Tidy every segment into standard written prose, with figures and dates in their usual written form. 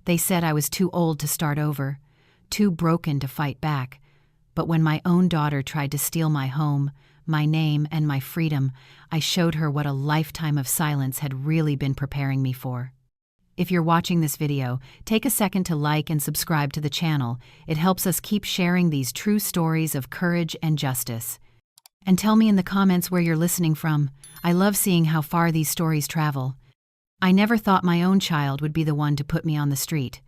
They said I was too old to start over, too broken to fight back. But when my own daughter tried to steal my home, my name, and my freedom, I showed her what a lifetime of silence had really been preparing me for. If you're watching this video, take a second to like and subscribe to the channel. It helps us keep sharing these true stories of courage and justice. And tell me in the comments where you're listening from. I love seeing how far these stories travel. I never thought my own child would be the one to put me on the street.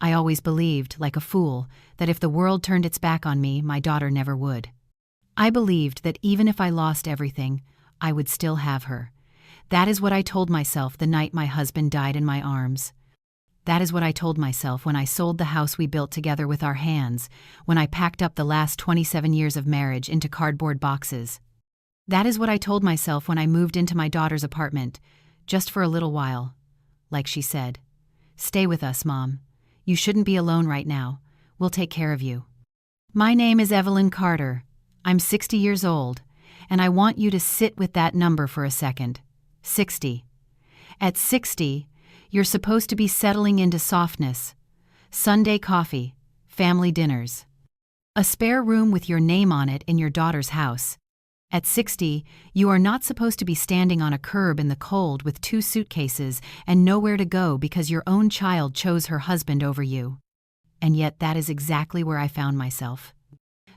I always believed, like a fool, that if the world turned its back on me, my daughter never would. I believed that even if I lost everything, I would still have her. That is what I told myself the night my husband died in my arms. That is what I told myself when I sold the house we built together with our hands, when I packed up the last 27 years of marriage into cardboard boxes. That is what I told myself when I moved into my daughter's apartment, just for a little while. Like she said, "Stay with us, Mom. You shouldn't be alone right now. We'll take care of you." My name is Evelyn Carter. I'm 60 years old, and I want you to sit with that number for a second. 60. At 60, you're supposed to be settling into softness, Sunday coffee, family dinners, a spare room with your name on it in your daughter's house. At 60, you are not supposed to be standing on a curb in the cold with 2 suitcases and nowhere to go because your own child chose her husband over you. And yet that is exactly where I found myself.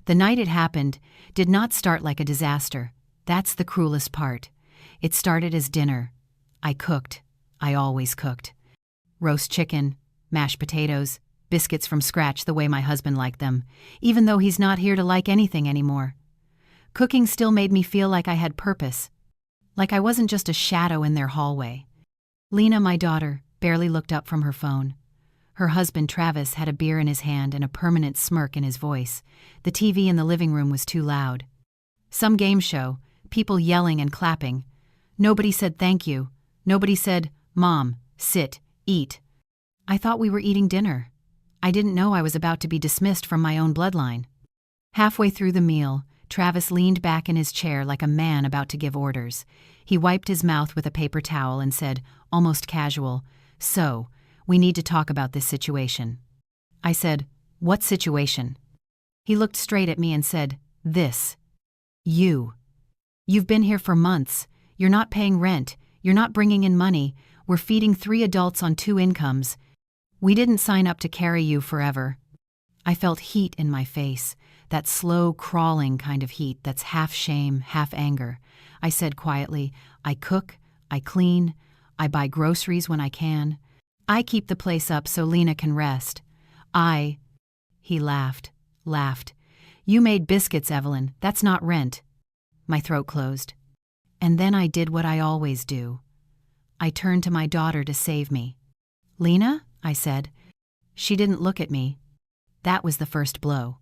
The night it happened did not start like a disaster. That's the cruelest part. It started as dinner. I cooked. I always cooked. Roast chicken, mashed potatoes, biscuits from scratch the way my husband liked them, even though he's not here to like anything anymore. Cooking still made me feel like I had purpose, like I wasn't just a shadow in their hallway. Lena, my daughter, barely looked up from her phone. Her husband, Travis, had a beer in his hand and a permanent smirk in his voice. The TV in the living room was too loud. Some game show, people yelling and clapping. Nobody said thank you. Nobody said, "Mom, sit, eat." I thought we were eating dinner. I didn't know I was about to be dismissed from my own bloodline. Halfway through the meal, Travis leaned back in his chair like a man about to give orders. He wiped his mouth with a paper towel and said, almost casual, "So, we need to talk about this situation." I said, "What situation?" He looked straight at me and said, "This. You. You've been here for months. You're not paying rent. You're not bringing in money. We're feeding 3 adults on 2 incomes. We didn't sign up to carry you forever." I felt heat in my face, that slow, crawling kind of heat that's half shame, half anger. I said quietly, "I cook, I clean, I buy groceries when I can. I keep the place up so Lena can rest. He laughed. "You made biscuits, Evelyn. That's not rent." My throat closed. And then I did what I always do. I turned to my daughter to save me. "Lena?" I said. She didn't look at me. That was the first blow.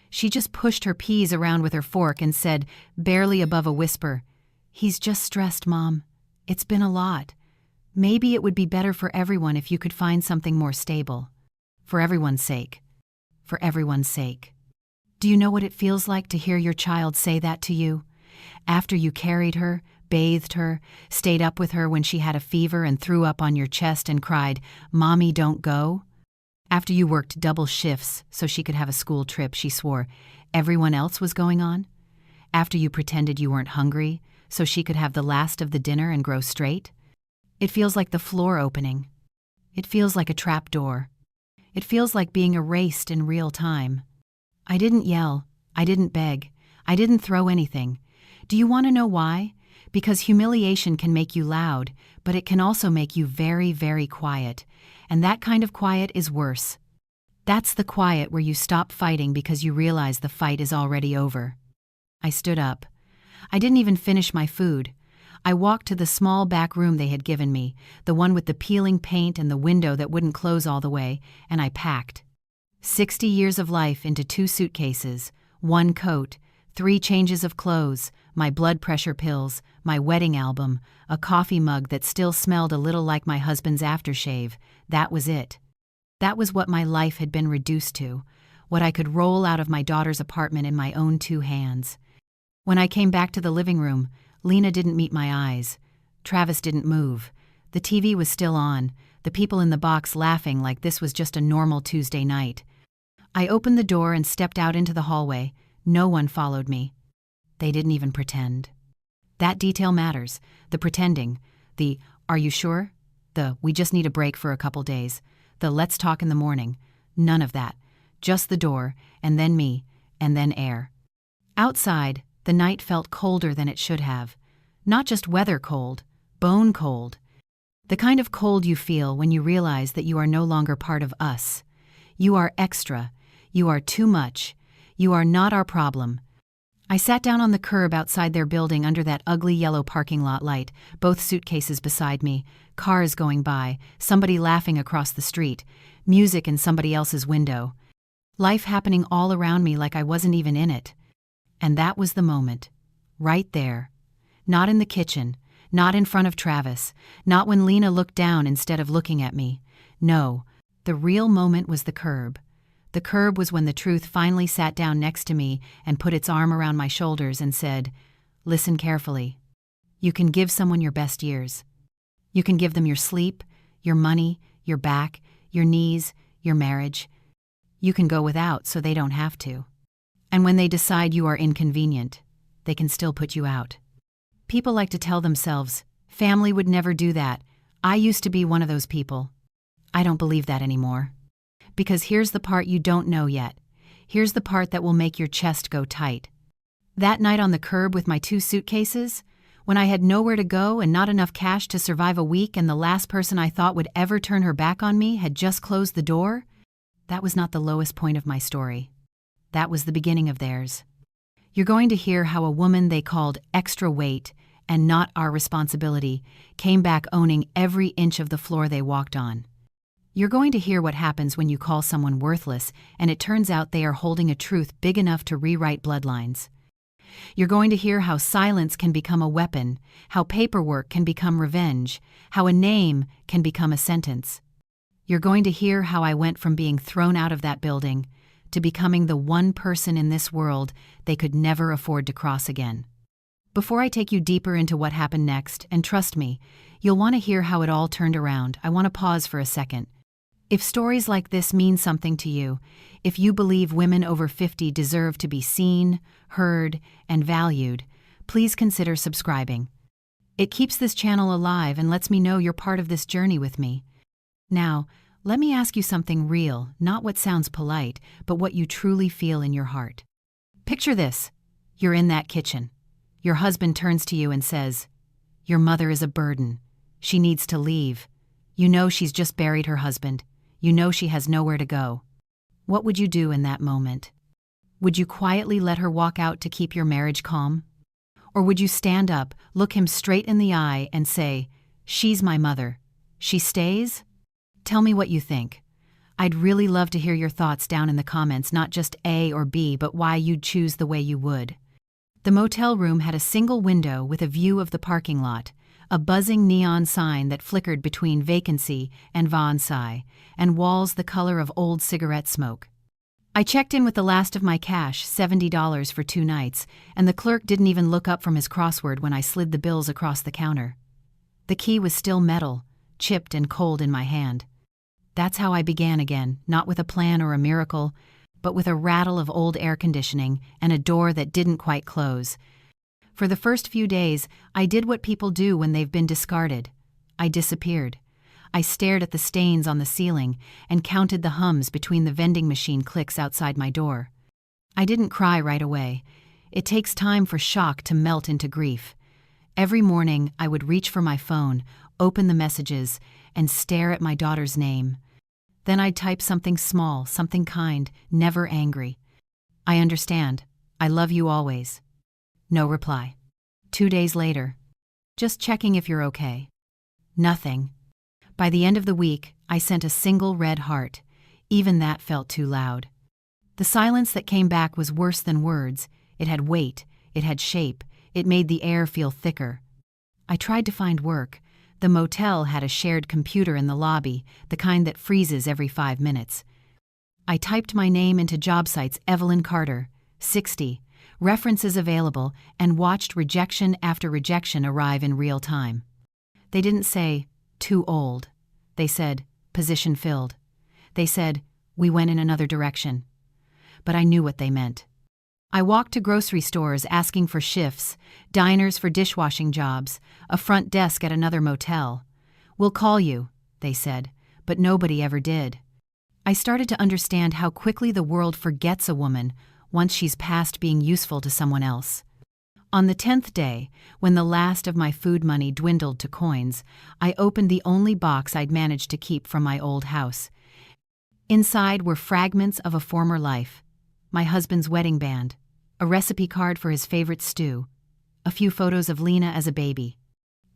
She just pushed her peas around with her fork and said, barely above a whisper, "He's just stressed, Mom. It's been a lot. Maybe it would be better for everyone if you could find something more stable. For everyone's sake. For everyone's sake." Do you know what it feels like to hear your child say that to you? After you carried her, bathed her, stayed up with her when she had a fever and threw up on your chest and cried, "Mommy, don't go." After you worked double shifts so she could have a school trip she swore everyone else was going on. After you pretended you weren't hungry so she could have the last of the dinner and grow straight. It feels like the floor opening. It feels like a trap door. It feels like being erased in real time. I didn't yell. I didn't beg. I didn't throw anything. Do you want to know why? Because humiliation can make you loud, but it can also make you very, very quiet. And that kind of quiet is worse. That's the quiet where you stop fighting because you realize the fight is already over. I stood up. I didn't even finish my food. I walked to the small back room they had given me, the one with the peeling paint and the window that wouldn't close all the way, and I packed. 60 years of life into 2 suitcases, 1 coat, 3 changes of clothes, my blood pressure pills, my wedding album, a coffee mug that still smelled a little like my husband's aftershave. That was it. That was what my life had been reduced to, what I could roll out of my daughter's apartment in my own 2 hands. When I came back to the living room, Lena didn't meet my eyes. Travis didn't move. The TV was still on. the people in the box laughing like this was just a normal Tuesday night. I opened the door and stepped out into the hallway. No one followed me. They didn't even pretend. That detail matters. The pretending. The, "Are you sure?" The, "We just need a break for a couple days." The, "Let's talk in the morning." None of that. Just the door, and then me, and then air. Outside, the night felt colder than it should have. Not just weather cold, bone cold. The kind of cold you feel when you realize that you are no longer part of us. You are extra. You are too much. You are not our problem. I sat down on the curb outside their building under that ugly yellow parking lot light, both suitcases beside me, cars going by, somebody laughing across the street, music in somebody else's window. Life happening all around me like I wasn't even in it. And that was the moment. Right there. Not in the kitchen. Not in front of Travis. Not when Lena looked down instead of looking at me. No, the real moment was the curb. The curb was when the truth finally sat down next to me and put its arm around my shoulders and said, "Listen carefully. You can give someone your best years. You can give them your sleep, your money, your back, your knees, your marriage. You can go without so they don't have to. And when they decide you are inconvenient, they can still put you out." People like to tell themselves, "Family would never do that. I used to be one of those people." I don't believe that anymore. Because here's the part you don't know yet. Here's the part that will make your chest go tight. That night on the curb with my 2 suitcases, when I had nowhere to go and not enough cash to survive a week and the last person I thought would ever turn her back on me had just closed the door, that was not the lowest point of my story. That was the beginning of theirs. You're going to hear how a woman they called extra weight and not our responsibility came back owning every inch of the floor they walked on. You're going to hear what happens when you call someone worthless and it turns out they are holding a truth big enough to rewrite bloodlines. You're going to hear how silence can become a weapon, how paperwork can become revenge, how a name can become a sentence. You're going to hear how I went from being thrown out of that building to becoming the one person in this world they could never afford to cross again. Before I take you deeper into what happened next, and trust me, you'll want to hear how it all turned around, I want to pause for a second. If stories like this mean something to you, if you believe women over 50 deserve to be seen, heard, and valued, please consider subscribing. It keeps this channel alive and lets me know you're part of this journey with me. Now, let me ask you something real, not what sounds polite, but what you truly feel in your heart. Picture this. You're in that kitchen. Your husband turns to you and says, "Your mother is a burden. She needs to leave. You know she's just buried her husband. You know she has nowhere to go." What would you do in that moment? Would you quietly let her walk out to keep your marriage calm? Or would you stand up, look him straight in the eye, and say, "She's my mother. She stays?" Tell me what you think. I'd really love to hear your thoughts down in the comments, not just A or B, but why you'd choose the way you would. The motel room had a single window with a view of the parking lot, a buzzing neon sign that flickered between vacancy and Vonsai, and walls the color of old cigarette smoke. I checked in with the last of my cash, $70 for 2 nights, and the clerk didn't even look up from his crossword when I slid the bills across the counter. The key was still metal, chipped and cold in my hand. That's how I began again, not with a plan or a miracle, but with a rattle of old air conditioning and a door that didn't quite close. For the first few days, I did what people do when they've been discarded. I disappeared. I stared at the stains on the ceiling and counted the hums between the vending machine clicks outside my door. I didn't cry right away. It takes time for shock to melt into grief. Every morning, I would reach for my phone, open the messages, and stare at my daughter's name. Then I'd type something small, something kind, never angry. "I understand. I love you always." No reply. 2 days later. "Just checking if you're okay." Nothing. By the end of the week, I sent a single red heart. Even that felt too loud. The silence that came back was worse than words. It had weight. It had shape. It made the air feel thicker. I tried to find work. The motel had a shared computer in the lobby, the kind that freezes every 5 minutes. I typed my name into job sites Evelyn Carter, 60, references available, and watched rejection after rejection arrive in real time. They didn't say, "too old." They said, "Position filled." They said, "We went in another direction." But I knew what they meant. I walked to grocery stores asking for shifts, diners for dishwashing jobs, a front desk at another motel. "We'll call you," they said, but nobody ever did. I started to understand how quickly the world forgets a woman once she's past being useful to someone else. On the 10th day, when the last of my food money dwindled to coins, I opened the only box I'd managed to keep from my old house. Inside were fragments of a former life, my husband's wedding band, a recipe card for his favorite stew, a few photos of Lena as a baby.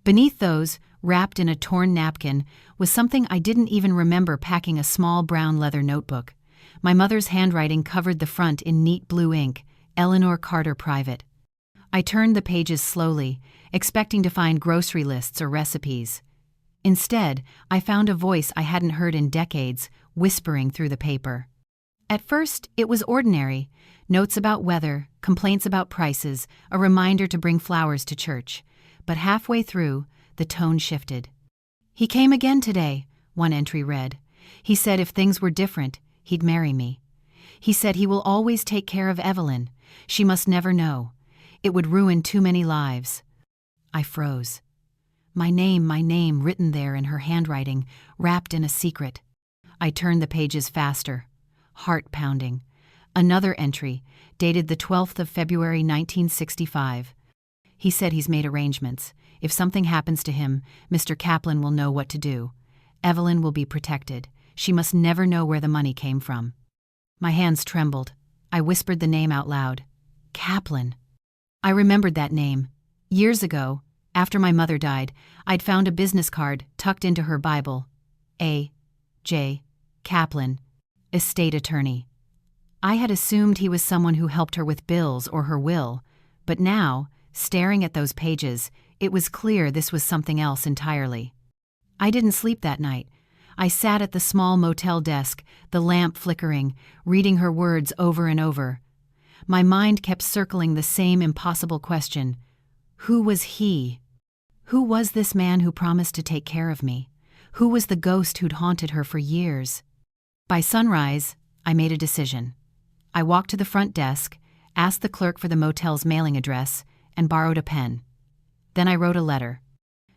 Beneath those, wrapped in a torn napkin, was something I didn't even remember packing: a small brown leather notebook. My mother's handwriting covered the front in neat blue ink, Evelyn Carter Private. I turned the pages slowly, expecting to find grocery lists or recipes. Instead, I found a voice I hadn't heard in decades, whispering through the paper. At first, it was ordinary: notes about weather, complaints about prices, a reminder to bring flowers to church. But halfway through, the tone shifted. "He came again today," one entry read. "He said if things were different, he'd marry me. He said he will always take care of Evelyn. She must never know. It would ruin too many lives." I froze. My name written there in her handwriting, wrapped in a secret. I turned the pages faster, heart pounding. Another entry, dated the 12th of February 1965. "He said he's made arrangements. If something happens to him, Mr. Kaplan will know what to do. Evelyn will be protected. She must never know where the money came from." My hands trembled. I whispered the name out loud. Kaplan. I remembered that name. Years ago, after my mother died, I'd found a business card tucked into her Bible. A. J. Kaplan, estate attorney. I had assumed he was someone who helped her with bills or her will, but now, staring at those pages, it was clear this was something else entirely. I didn't sleep that night. I sat at the small motel desk, the lamp flickering, reading her words over and over. My mind kept circling the same impossible question. Who was he? Who was this man who promised to take care of me? Who was the ghost who'd haunted her for years? By sunrise, I made a decision. I walked to the front desk, asked the clerk for the motel's mailing address, and borrowed a pen. Then I wrote a letter.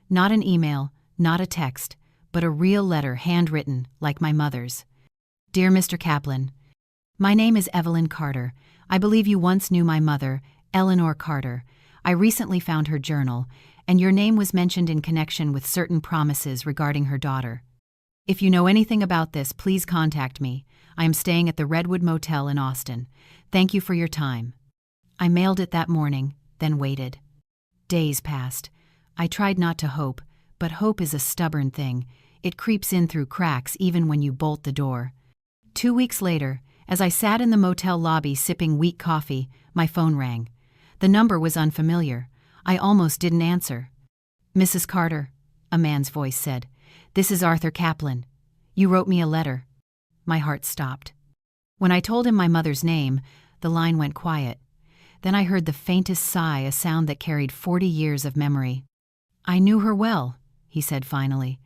Not an email, not a text, but a real letter, handwritten, like my mother's. "Dear Mr. Kaplan, my name is Evelyn Carter. I believe you once knew my mother, Evelyn Carter. I recently found her journal, and your name was mentioned in connection with certain promises regarding her daughter. If you know anything about this, please contact me. I am staying at the Redwood Motel in Austin. Thank you for your time." I mailed it that morning, then waited. Days passed. I tried not to hope, but hope is a stubborn thing. It creeps in through cracks even when you bolt the door. 2 weeks later, as I sat in the motel lobby sipping weak coffee, my phone rang. The number was unfamiliar. I almost didn't answer. "Mrs. Carter," a man's voice said, "this is Arthur Kaplan. You wrote me a letter." My heart stopped. When I told him my mother's name, the line went quiet. Then I heard the faintest sigh, a sound that carried 40 years of memory. "I knew her well," he said finally.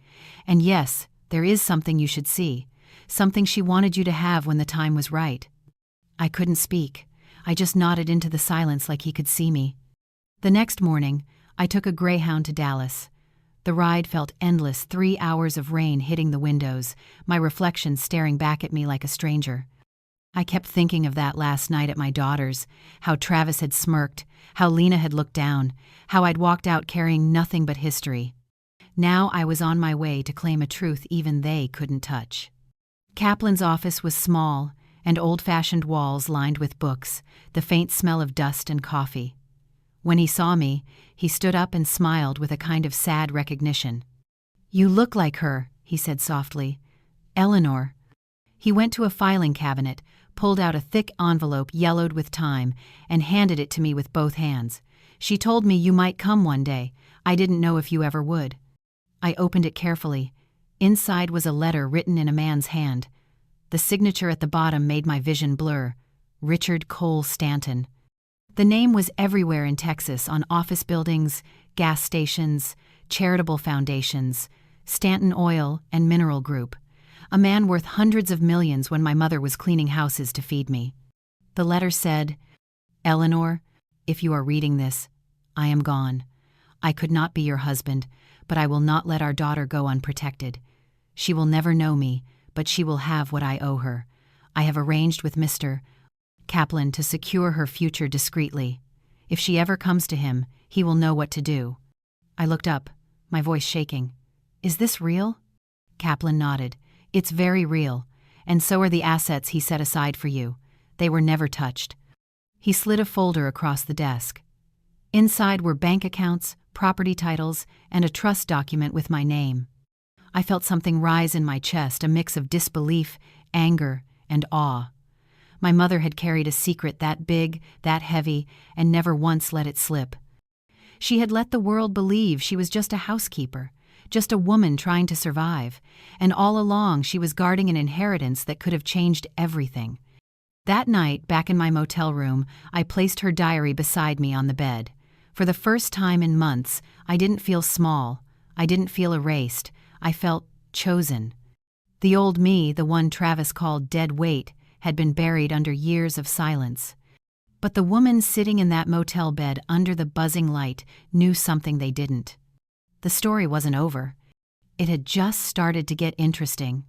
"And yes, there is something you should see, something she wanted you to have when the time was right." I couldn't speak. I just nodded into the silence like he could see me. The next morning, I took a Greyhound to Dallas. The ride felt endless, 3 hours of rain hitting the windows, my reflection staring back at me like a stranger. I kept thinking of that last night at my daughter's, how Travis had smirked, how Lena had looked down, how I'd walked out carrying nothing but history. Now I was on my way to claim a truth even they couldn't touch. Kaplan's office was small, and old-fashioned walls lined with books, the faint smell of dust and coffee. When he saw me, he stood up and smiled with a kind of sad recognition. "You look like her," he said softly. "Eleanor." He went to a filing cabinet, pulled out a thick envelope yellowed with time, and handed it to me with both hands. "She told me you might come one day. I didn't know if you ever would." I opened it carefully. Inside was a letter written in a man's hand. The signature at the bottom made my vision blur. Richard Cole Stanton. The name was everywhere in Texas, on office buildings, gas stations, charitable foundations. Stanton Oil and Mineral Group. A man worth hundreds of millions when my mother was cleaning houses to feed me. The letter said, "Eleanor, if you are reading this, I am gone. I could not be your husband, but I will not let our daughter go unprotected. She will never know me, but she will have what I owe her. I have arranged with Mr. Kaplan to secure her future discreetly. If she ever comes to him, he will know what to do." I looked up, my voice shaking. "Is this real?" Kaplan nodded. "It's very real, and so are the assets he set aside for you. They were never touched." He slid a folder across the desk. Inside were bank accounts, property titles, and a trust document with my name. I felt something rise in my chest, a mix of disbelief, anger, and awe. My mother had carried a secret that big, that heavy, and never once let it slip. She had let the world believe she was just a housekeeper, just a woman trying to survive, and all along she was guarding an inheritance that could have changed everything. That night, back in my motel room, I placed her diary beside me on the bed. For the first time in months, I didn't feel small. I didn't feel erased. I felt chosen. The old me, the one Travis called dead weight, had been buried under years of silence. But the woman sitting in that motel bed under the buzzing light knew something they didn't. The story wasn't over. It had just started to get interesting.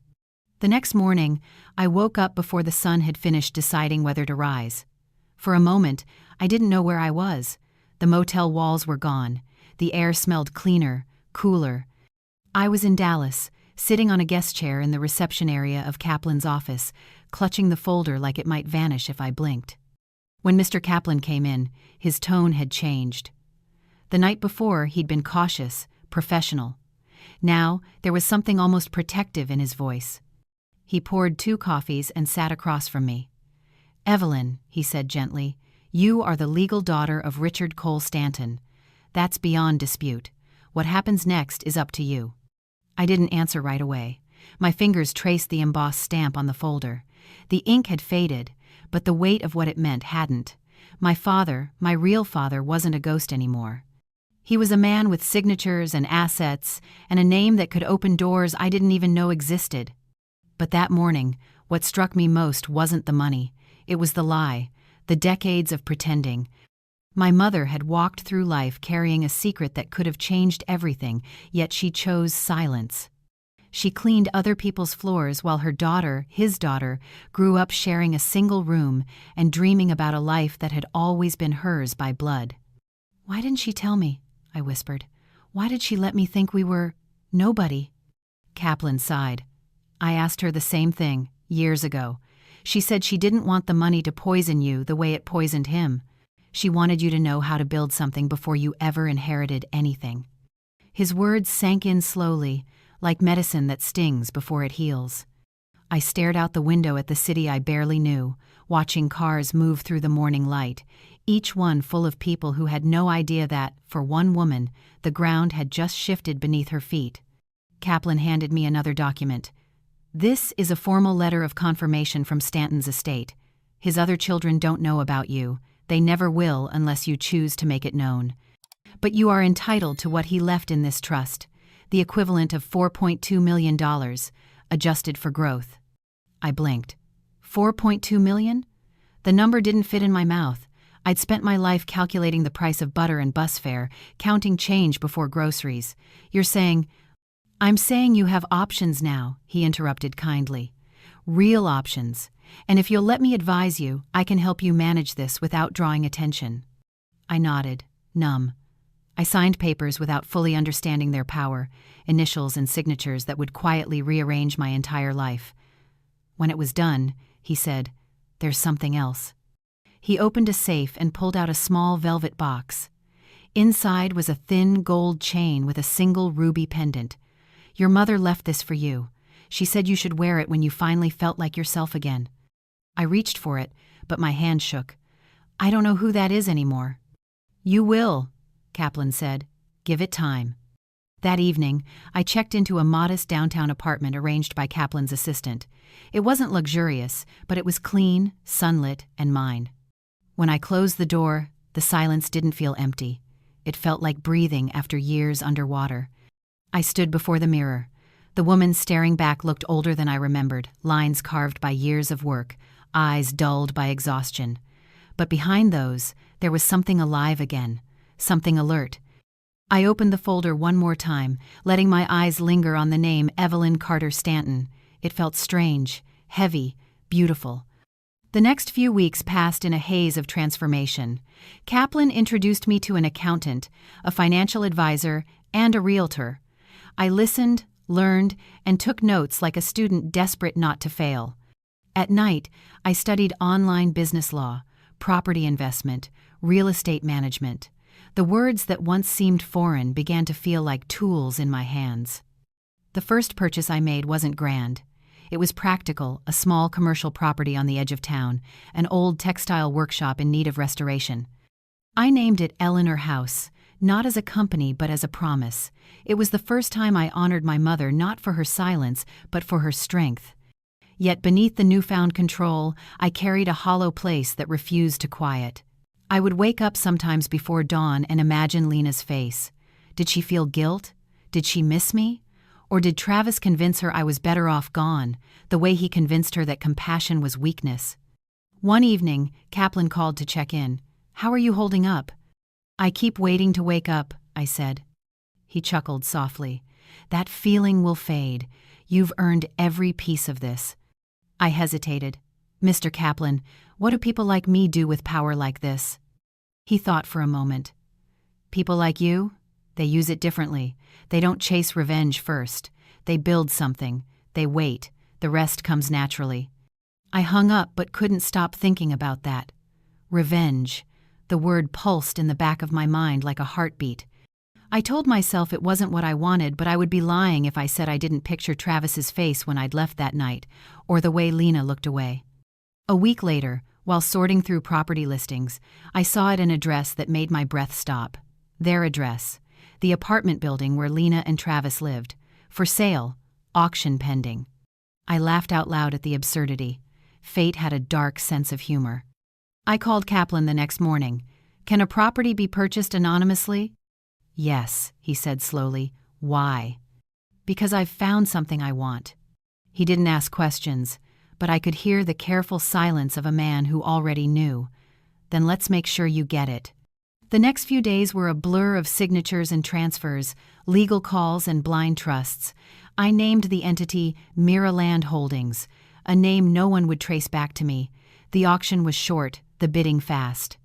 The next morning, I woke up before the sun had finished deciding whether to rise. For a moment, I didn't know where I was. The motel walls were gone. The air smelled cleaner, cooler. I was in Dallas, sitting on a guest chair in the reception area of Kaplan's office, clutching the folder like it might vanish if I blinked. When Mr. Kaplan came in, his tone had changed. The night before, he'd been cautious, professional. Now, there was something almost protective in his voice. He poured 2 coffees and sat across from me. "Evelyn," he said gently, "you are the legal daughter of Richard Cole Stanton. That's beyond dispute. What happens next is up to you." I didn't answer right away. My fingers traced the embossed stamp on the folder. The ink had faded, but the weight of what it meant hadn't. My father, my real father, wasn't a ghost anymore. He was a man with signatures and assets, and a name that could open doors I didn't even know existed. But that morning, what struck me most wasn't the money. It was the lie, the decades of pretending. My mother had walked through life carrying a secret that could have changed everything, yet she chose silence. She cleaned other people's floors while her daughter, his daughter, grew up sharing a single room and dreaming about a life that had always been hers by blood. "Why didn't she tell me?" I whispered. "Why did she let me think we were nobody?" Kaplan sighed. "I asked her the same thing, years ago. She said she didn't want the money to poison you the way it poisoned him. She wanted you to know how to build something before you ever inherited anything." His words sank in slowly, like medicine that stings before it heals. I stared out the window at the city I barely knew, watching cars move through the morning light, each one full of people who had no idea that, for one woman, the ground had just shifted beneath her feet. Kaplan handed me another document. "This is a formal letter of confirmation from Stanton's estate. His other children don't know about you. They never will unless you choose to make it known. But you are entitled to what he left in this trust, the equivalent of $4.2 million, adjusted for growth." I blinked. $4.2 million? The number didn't fit in my mouth. I'd spent my life calculating the price of butter and bus fare, counting change before groceries. "You're saying—" "I'm saying you have options now," he interrupted kindly. "Real options. And if you'll let me advise you, I can help you manage this without drawing attention." I nodded, numb. I signed papers without fully understanding their power, initials and signatures that would quietly rearrange my entire life. When it was done, he said, "There's something else." He opened a safe and pulled out a small velvet box. Inside was a thin gold chain with a single ruby pendant. "Your mother left this for you. She said you should wear it when you finally felt like yourself again." I reached for it, but my hand shook. "I don't know who that is anymore." "You will," Kaplan said. "Give it time." That evening, I checked into a modest downtown apartment arranged by Kaplan's assistant. It wasn't luxurious, but it was clean, sunlit, and mine. When I closed the door, the silence didn't feel empty. It felt like breathing after years underwater. I stood before the mirror. The woman staring back looked older than I remembered, lines carved by years of work, eyes dulled by exhaustion. But behind those, there was something alive again, something alert. I opened the folder one more time, letting my eyes linger on the name Evelyn Carter Stanton. It felt strange, heavy, beautiful. The next few weeks passed in a haze of transformation. Kaplan introduced me to an accountant, a financial advisor, and a realtor. I listened, learned, and took notes like a student desperate not to fail. At night, I studied online business law, property investment, real estate management. The words that once seemed foreign began to feel like tools in my hands. The first purchase I made wasn't grand. It was practical, a small commercial property on the edge of town, an old textile workshop in need of restoration. I named it Eleanor House, not as a company but as a promise. It was the first time I honored my mother not for her silence but for her strength. Yet beneath the newfound control, I carried a hollow place that refused to quiet. I would wake up sometimes before dawn and imagine Lena's face. Did she feel guilt? Did she miss me? Or did Travis convince her I was better off gone, the way he convinced her that compassion was weakness? One evening, Kaplan called to check in. "How are you holding up?" "I keep waiting to wake up," I said. He chuckled softly. "That feeling will fade. You've earned every piece of this." I hesitated. "Mr. Kaplan, what do people like me do with power like this?" He thought for a moment. "People like you? They use it differently. They don't chase revenge first. They build something. They wait. The rest comes naturally." I hung up but couldn't stop thinking about that. Revenge. The word pulsed in the back of my mind like a heartbeat. I told myself it wasn't what I wanted, but I would be lying if I said I didn't picture Travis's face when I'd left that night, or the way Lena looked away. A week later, while sorting through property listings, I saw an address that made my breath stop. Their address. The apartment building where Lena and Travis lived. For sale. Auction pending. I laughed out loud at the absurdity. Fate had a dark sense of humor. I called Kaplan the next morning. "Can a property be purchased anonymously?" "Yes," he said slowly. "Why?" "Because I've found something I want." He didn't ask questions, but I could hear the careful silence of a man who already knew. "Then let's make sure you get it." The next few days were a blur of signatures and transfers, legal calls and blind trusts. I named the entity Miraland Holdings, a name no one would trace back to me. The auction was short, the bidding fast.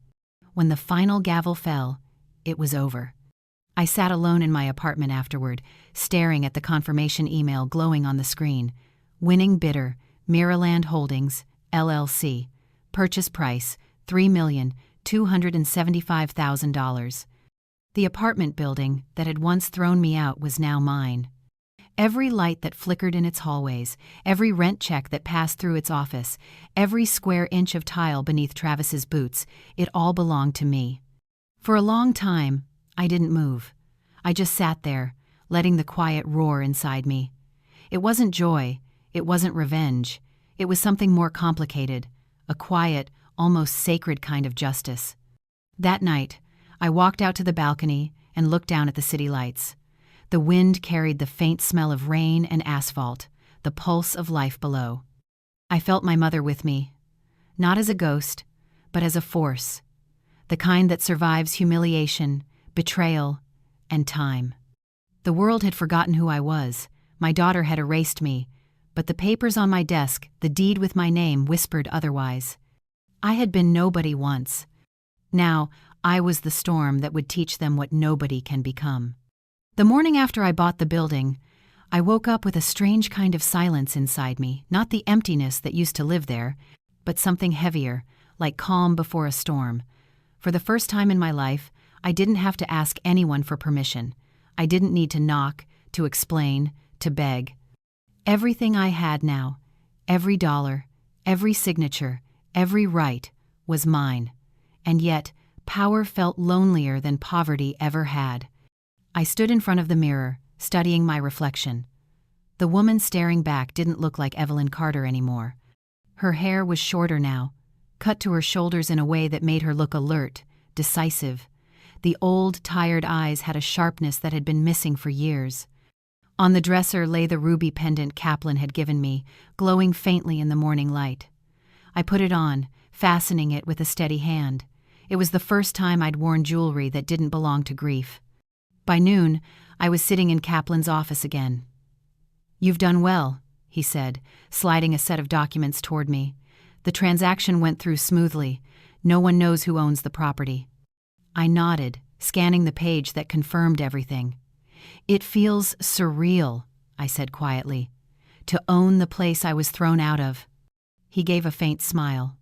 When the final gavel fell, it was over. I sat alone in my apartment afterward, staring at the confirmation email glowing on the screen. Winning bidder, Miraland Holdings, LLC. Purchase price, $3,275,000. The apartment building that had once thrown me out was now mine. Every light that flickered in its hallways, every rent check that passed through its office, every square inch of tile beneath Travis's boots, it all belonged to me. For a long time, I didn't move. I just sat there, letting the quiet roar inside me. It wasn't joy, it wasn't revenge. It was something more complicated, a quiet, almost sacred kind of justice. That night, I walked out to the balcony and looked down at the city lights. The wind carried the faint smell of rain and asphalt, the pulse of life below. I felt my mother with me, not as a ghost, but as a force, the kind that survives humiliation, betrayal, and time. The world had forgotten who I was. My daughter had erased me, but the papers on my desk, the deed with my name, whispered otherwise. I had been nobody once. Now, I was the storm that would teach them what nobody can become. The morning after I bought the building, I woke up with a strange kind of silence inside me, not the emptiness that used to live there, but something heavier, like calm before a storm. For the first time in my life, I didn't have to ask anyone for permission. I didn't need to knock, to explain, to beg. Everything I had now, every dollar, every signature, every right, was mine. And yet, power felt lonelier than poverty ever had. I stood in front of the mirror, studying my reflection. The woman staring back didn't look like Evelyn Carter anymore. Her hair was shorter now, cut to her shoulders in a way that made her look alert, decisive. The old, tired eyes had a sharpness that had been missing for years. On the dresser lay the ruby pendant Kaplan had given me, glowing faintly in the morning light. I put it on, fastening it with a steady hand. It was the first time I'd worn jewelry that didn't belong to grief. By noon, I was sitting in Kaplan's office again. "You've done well," he said, sliding a set of documents toward me. "The transaction went through smoothly. No one knows who owns the property." I nodded, scanning the page that confirmed everything. "It feels surreal," I said quietly, "to own the place I was thrown out of." He gave a faint smile.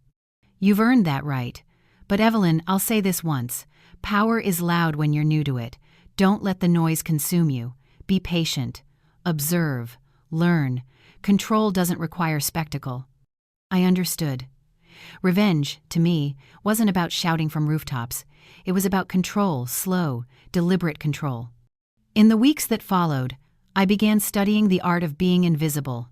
"You've earned that right. But Evelyn, I'll say this once. Power is loud when you're new to it. Don't let the noise consume you. Be patient. Observe. Learn. Control doesn't require spectacle." I understood. Revenge, to me, wasn't about shouting from rooftops. It was about control, slow, deliberate control. In the weeks that followed, I began studying the art of being invisible.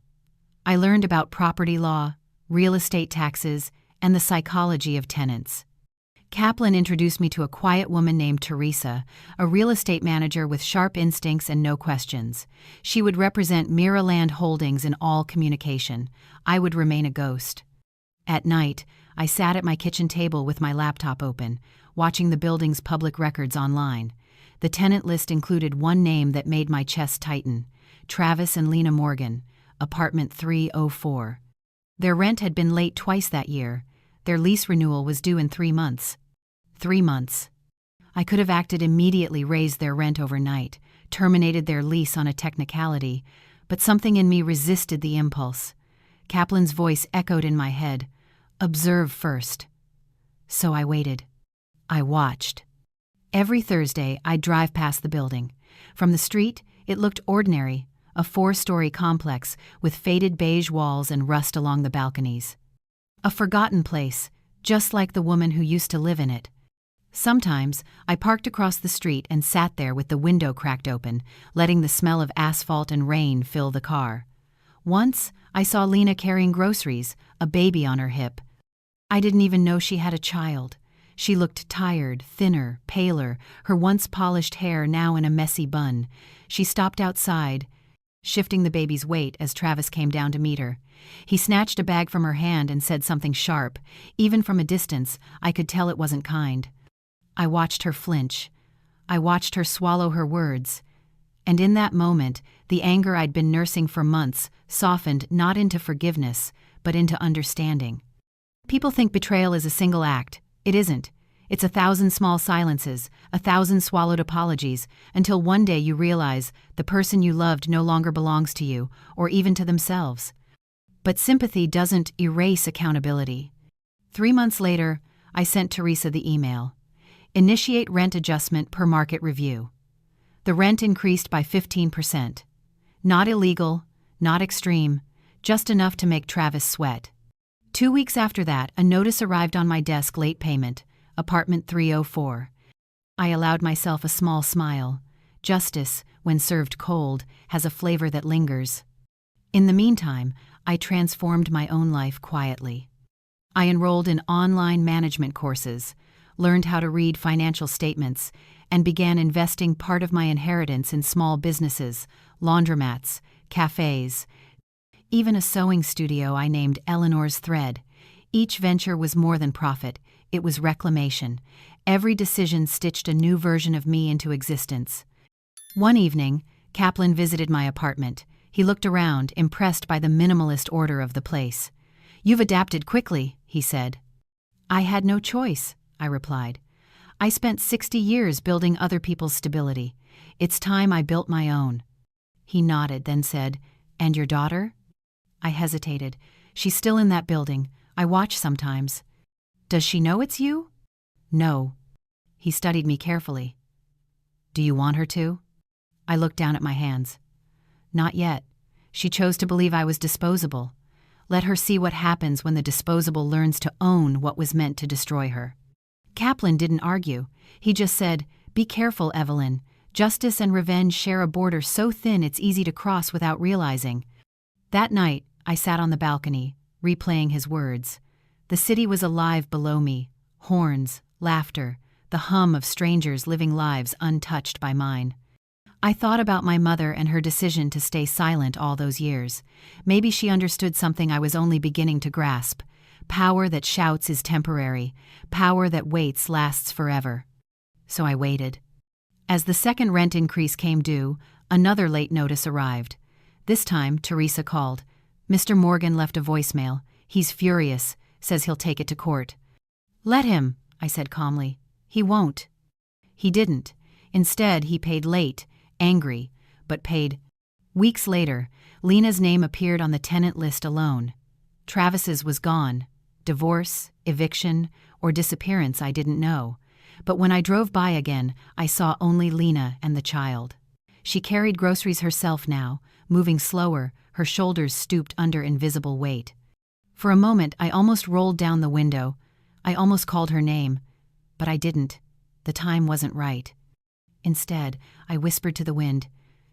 I learned about property law, real estate taxes, and the psychology of tenants. Kaplan introduced me to a quiet woman named Teresa, a real estate manager with sharp instincts and no questions. She would represent Miraland Holdings in all communication. I would remain a ghost. At night, I sat at my kitchen table with my laptop open, watching the building's public records online. The tenant list included one name that made my chest tighten: Travis and Lena Morgan, apartment 304. Their rent had been late twice that year. Their lease renewal was due in 3 months. 3 months. I could have acted immediately, raised their rent overnight, terminated their lease on a technicality, but something in me resisted the impulse. Kaplan's voice echoed in my head: "Observe first." So I waited. I watched. Every Thursday, I'd drive past the building. From the street, it looked ordinary, a 4-story complex with faded beige walls and rust along the balconies. A forgotten place, just like the woman who used to live in it. Sometimes, I parked across the street and sat there with the window cracked open, letting the smell of asphalt and rain fill the car. Once, I saw Lena carrying groceries, a baby on her hip. I didn't even know she had a child. She looked tired, thinner, paler, her once polished hair now in a messy bun. She stopped outside, shifting the baby's weight as Travis came down to meet her. He snatched a bag from her hand and said something sharp. Even from a distance, I could tell it wasn't kind. I watched her flinch. I watched her swallow her words. And in that moment, the anger I'd been nursing for months softened not into forgiveness, but into understanding. People think betrayal is a single act. It isn't. It's 1,000 small silences, 1,000 swallowed apologies, until one day you realize the person you loved no longer belongs to you, or even to themselves. But sympathy doesn't erase accountability. 3 months later, I sent Teresa the email. Initiate rent adjustment per market review. The rent increased by 15%. Not illegal, not extreme, just enough to make Travis sweat. 2 weeks after that, a notice arrived on my desk: late payment, apartment 304. I allowed myself a small smile. Justice, when served cold, has a flavor that lingers. In the meantime, I transformed my own life quietly. I enrolled in online management courses, learned how to read financial statements, and began investing part of my inheritance in small businesses, laundromats, cafes, even a sewing studio I named Eleanor's Thread. Each venture was more than profit, it was reclamation. Every decision stitched a new version of me into existence. One evening, Kaplan visited my apartment. He looked around, impressed by the minimalist order of the place. "You've adapted quickly," he said. "I had no choice," I replied. "I spent 60 years building other people's stability. It's time I built my own." He nodded, then said, "And your daughter?" I hesitated. "She's still in that building. I watch sometimes." "Does she know it's you?" "No." He studied me carefully. "Do you want her to?" I looked down at my hands. "Not yet. She chose to believe I was disposable. Let her see what happens when the disposable learns to own what was meant to destroy her." Kaplan didn't argue. He just said, "Be careful, Evelyn. Justice and revenge share a border so thin it's easy to cross without realizing." That night, I sat on the balcony, replaying his words. The city was alive below me. Horns, laughter, the hum of strangers living lives untouched by mine. I thought about my mother and her decision to stay silent all those years. Maybe she understood something I was only beginning to grasp. Power that shouts is temporary. Power that waits lasts forever. So I waited. As the second rent increase came due, another late notice arrived. This time, Teresa called. Mr. Morgan left a voicemail. He's furious, says he'll take it to court. Let him, I said calmly. He won't. He didn't. Instead, he paid late, angry, but paid. Weeks later, Lena's name appeared on the tenant list alone. Travis's was gone. Divorce, eviction, or disappearance, I didn't know. But when I drove by again, I saw only Lena and the child. She carried groceries herself now, moving slower, her shoulders stooped under invisible weight. For a moment, I almost rolled down the window. I almost called her name, but I didn't. The time wasn't right. Instead, I whispered to the wind,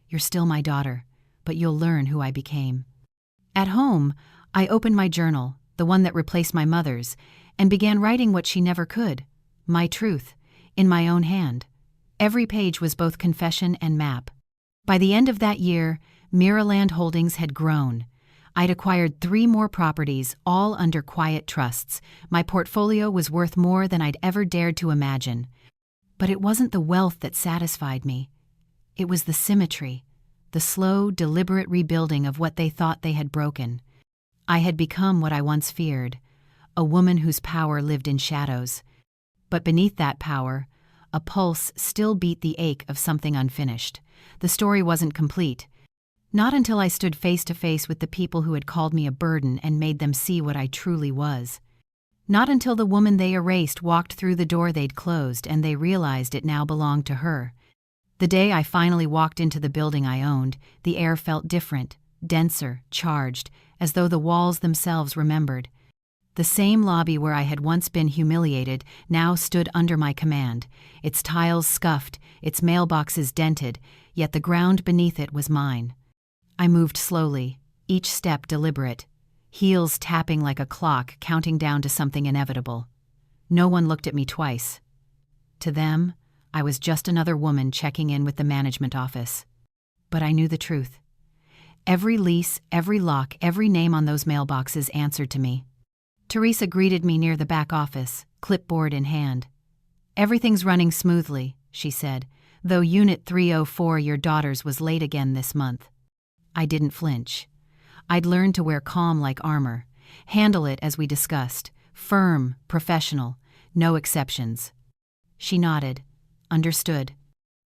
"You're still my daughter, but you'll learn who I became." At home, I opened my journal, the one that replaced my mother's, and began writing what she never could, my truth, in my own hand. Every page was both confession and map. By the end of that year, Miraland Holdings had grown. I'd acquired 3 more properties, all under quiet trusts. My portfolio was worth more than I'd ever dared to imagine. But it wasn't the wealth that satisfied me. It was the symmetry, the slow, deliberate rebuilding of what they thought they had broken. I had become what I once feared, a woman whose power lived in shadows. But beneath that power, a pulse still beat the ache of something unfinished. The story wasn't complete. Not until I stood face to face with the people who had called me a burden and made them see what I truly was. Not until the woman they erased walked through the door they'd closed and they realized it now belonged to her. The day I finally walked into the building I owned, the air felt different, denser, charged, as though the walls themselves remembered. The same lobby where I had once been humiliated now stood under my command, its tiles scuffed, its mailboxes dented, yet the ground beneath it was mine. I moved slowly, each step deliberate, heels tapping like a clock counting down to something inevitable. No one looked at me twice. To them, I was just another woman checking in with the management office. But I knew the truth. Every lease, every lock, every name on those mailboxes answered to me. Teresa greeted me near the back office, clipboard in hand. "Everything's running smoothly," she said, "though Unit 304, your daughter's, was late again this month." I didn't flinch. I'd learned to wear calm like armor, handle it as we discussed, firm, professional, no exceptions. She nodded, understood.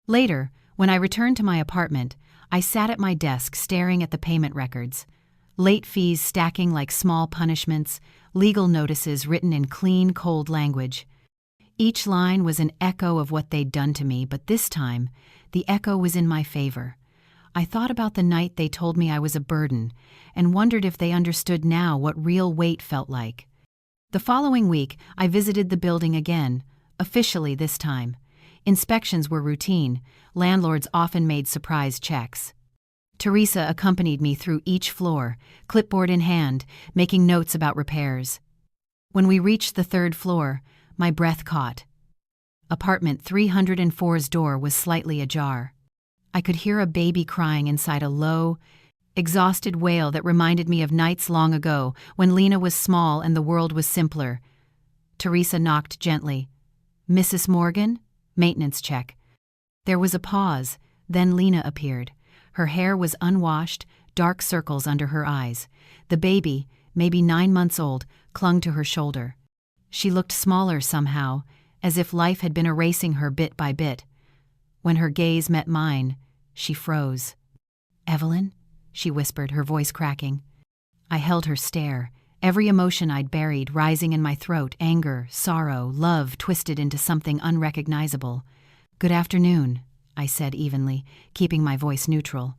Later, when I returned to my apartment, I sat at my desk staring at the payment records. Late fees stacking like small punishments, legal notices written in clean, cold language. Each line was an echo of what they'd done to me, but this time, the echo was in my favor. I thought about the night they told me I was a burden, and wondered if they understood now what real weight felt like. The following week, I visited the building again, officially this time. Inspections were routine. Landlords often made surprise checks. Teresa accompanied me through each floor, clipboard in hand, making notes about repairs. When we reached the 3rd floor, my breath caught. Apartment 304's door was slightly ajar. I could hear a baby crying inside a low, exhausted wail that reminded me of nights long ago when Lena was small and the world was simpler. Teresa knocked gently. "Mrs. Morgan?" Maintenance check. There was a pause, then Lena appeared. Her hair was unwashed, dark circles under her eyes. The baby, maybe 9 months old, clung to her shoulder. She looked smaller somehow, as if life had been erasing her bit by bit. When her gaze met mine, she froze. "Evelyn?" she whispered, her voice cracking. I held her stare, every emotion I'd buried rising in my throat, anger, sorrow, love twisted into something unrecognizable. "Good afternoon," I said evenly, keeping my voice neutral.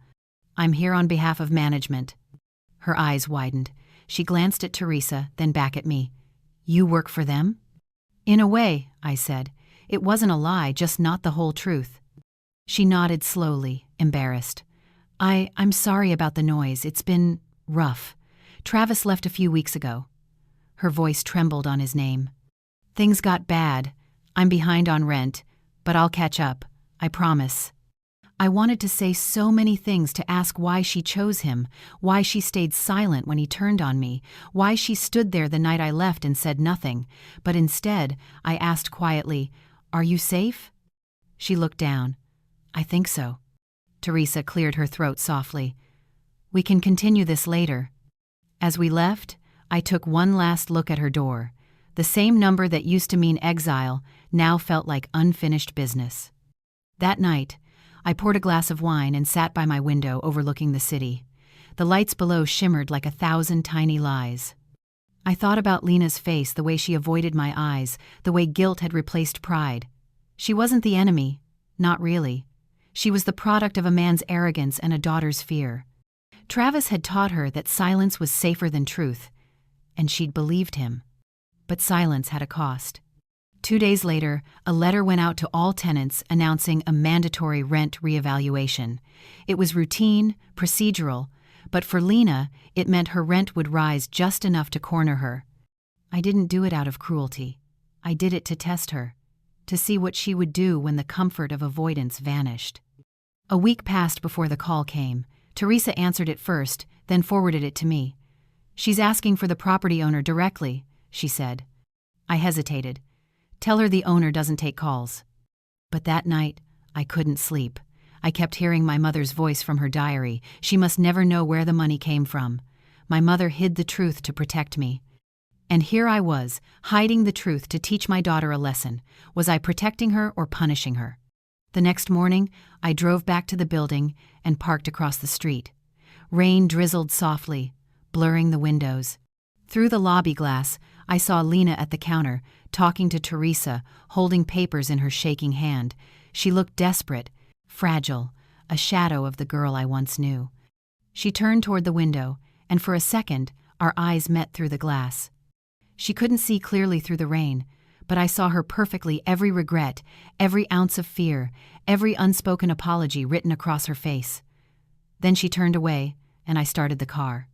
"I'm here on behalf of management." Her eyes widened. She glanced at Teresa, then back at me. "You work for them?" "In a way," I said. It wasn't a lie, just not the whole truth. She nodded slowly, embarrassed. I'm sorry about the noise. It's been rough. Travis left a few weeks ago." Her voice trembled on his name. "Things got bad. I'm behind on rent, but I'll catch up. I promise." I wanted to say so many things, to ask why she chose him, why she stayed silent when he turned on me, why she stood there the night I left and said nothing, but instead I asked quietly, "Are you safe?" She looked down. "I think so." Teresa cleared her throat softly. "We can continue this later." As we left, I took one last look at her door. The same number that used to mean exile now felt like unfinished business. That night, I poured a glass of wine and sat by my window overlooking the city. The lights below shimmered like 1,000 tiny lies. I thought about Lena's face, the way she avoided my eyes, the way guilt had replaced pride. She wasn't the enemy, not really. She was the product of a man's arrogance and a daughter's fear. Travis had taught her that silence was safer than truth, and she'd believed him. But silence had a cost. 2 days later, a letter went out to all tenants announcing a mandatory rent reevaluation. It was routine, procedural, but for Lena, it meant her rent would rise just enough to corner her. I didn't do it out of cruelty. I did it to test her, to see what she would do when the comfort of avoidance vanished. A week passed before the call came. Teresa answered it first, then forwarded it to me. "She's asking for the property owner directly," she said. I hesitated. "Tell her the owner doesn't take calls." But that night, I couldn't sleep. I kept hearing my mother's voice from her diary. She must never know where the money came from. My mother hid the truth to protect me. And here I was, hiding the truth to teach my daughter a lesson. Was I protecting her or punishing her? The next morning, I drove back to the building and parked across the street. Rain drizzled softly, blurring the windows. Through the lobby glass, I saw Lena at the counter, talking to Teresa, holding papers in her shaking hand. She looked desperate, fragile, a shadow of the girl I once knew. She turned toward the window, and for a second, our eyes met through the glass. She couldn't see clearly through the rain, but I saw her perfectly, every regret, every ounce of fear, every unspoken apology written across her face. Then she turned away, and I started the car.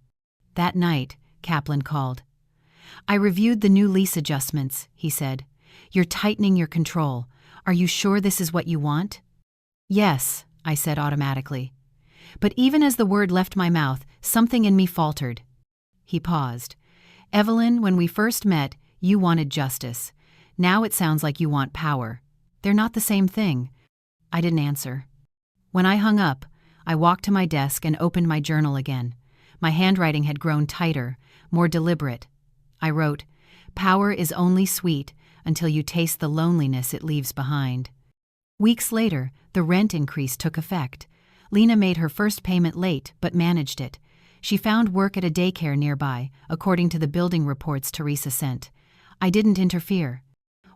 That night, Kaplan called. "I reviewed the new lease adjustments," he said. "You're tightening your control. Are you sure this is what you want?" "Yes," I said automatically. But even as the word left my mouth, something in me faltered. He paused. "Evelyn, when we first met, you wanted justice. Now it sounds like you want power. They're not the same thing." I didn't answer. When I hung up, I walked to my desk and opened my journal again. My handwriting had grown tighter, more deliberate. I wrote, "Power is only sweet until you taste the loneliness it leaves behind." Weeks later, the rent increase took effect. Lena made her first payment late, but managed it. She found work at a daycare nearby, according to the building reports Teresa sent. I didn't interfere.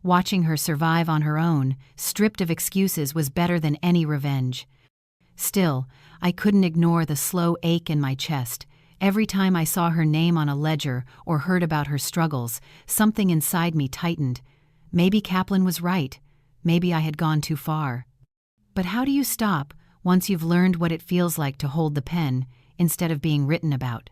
Watching her survive on her own, stripped of excuses, was better than any revenge. Still, I couldn't ignore the slow ache in my chest. Every time I saw her name on a ledger or heard about her struggles, something inside me tightened. Maybe Kaplan was right. Maybe I had gone too far. But how do you stop once you've learned what it feels like to hold the pen instead of being written about?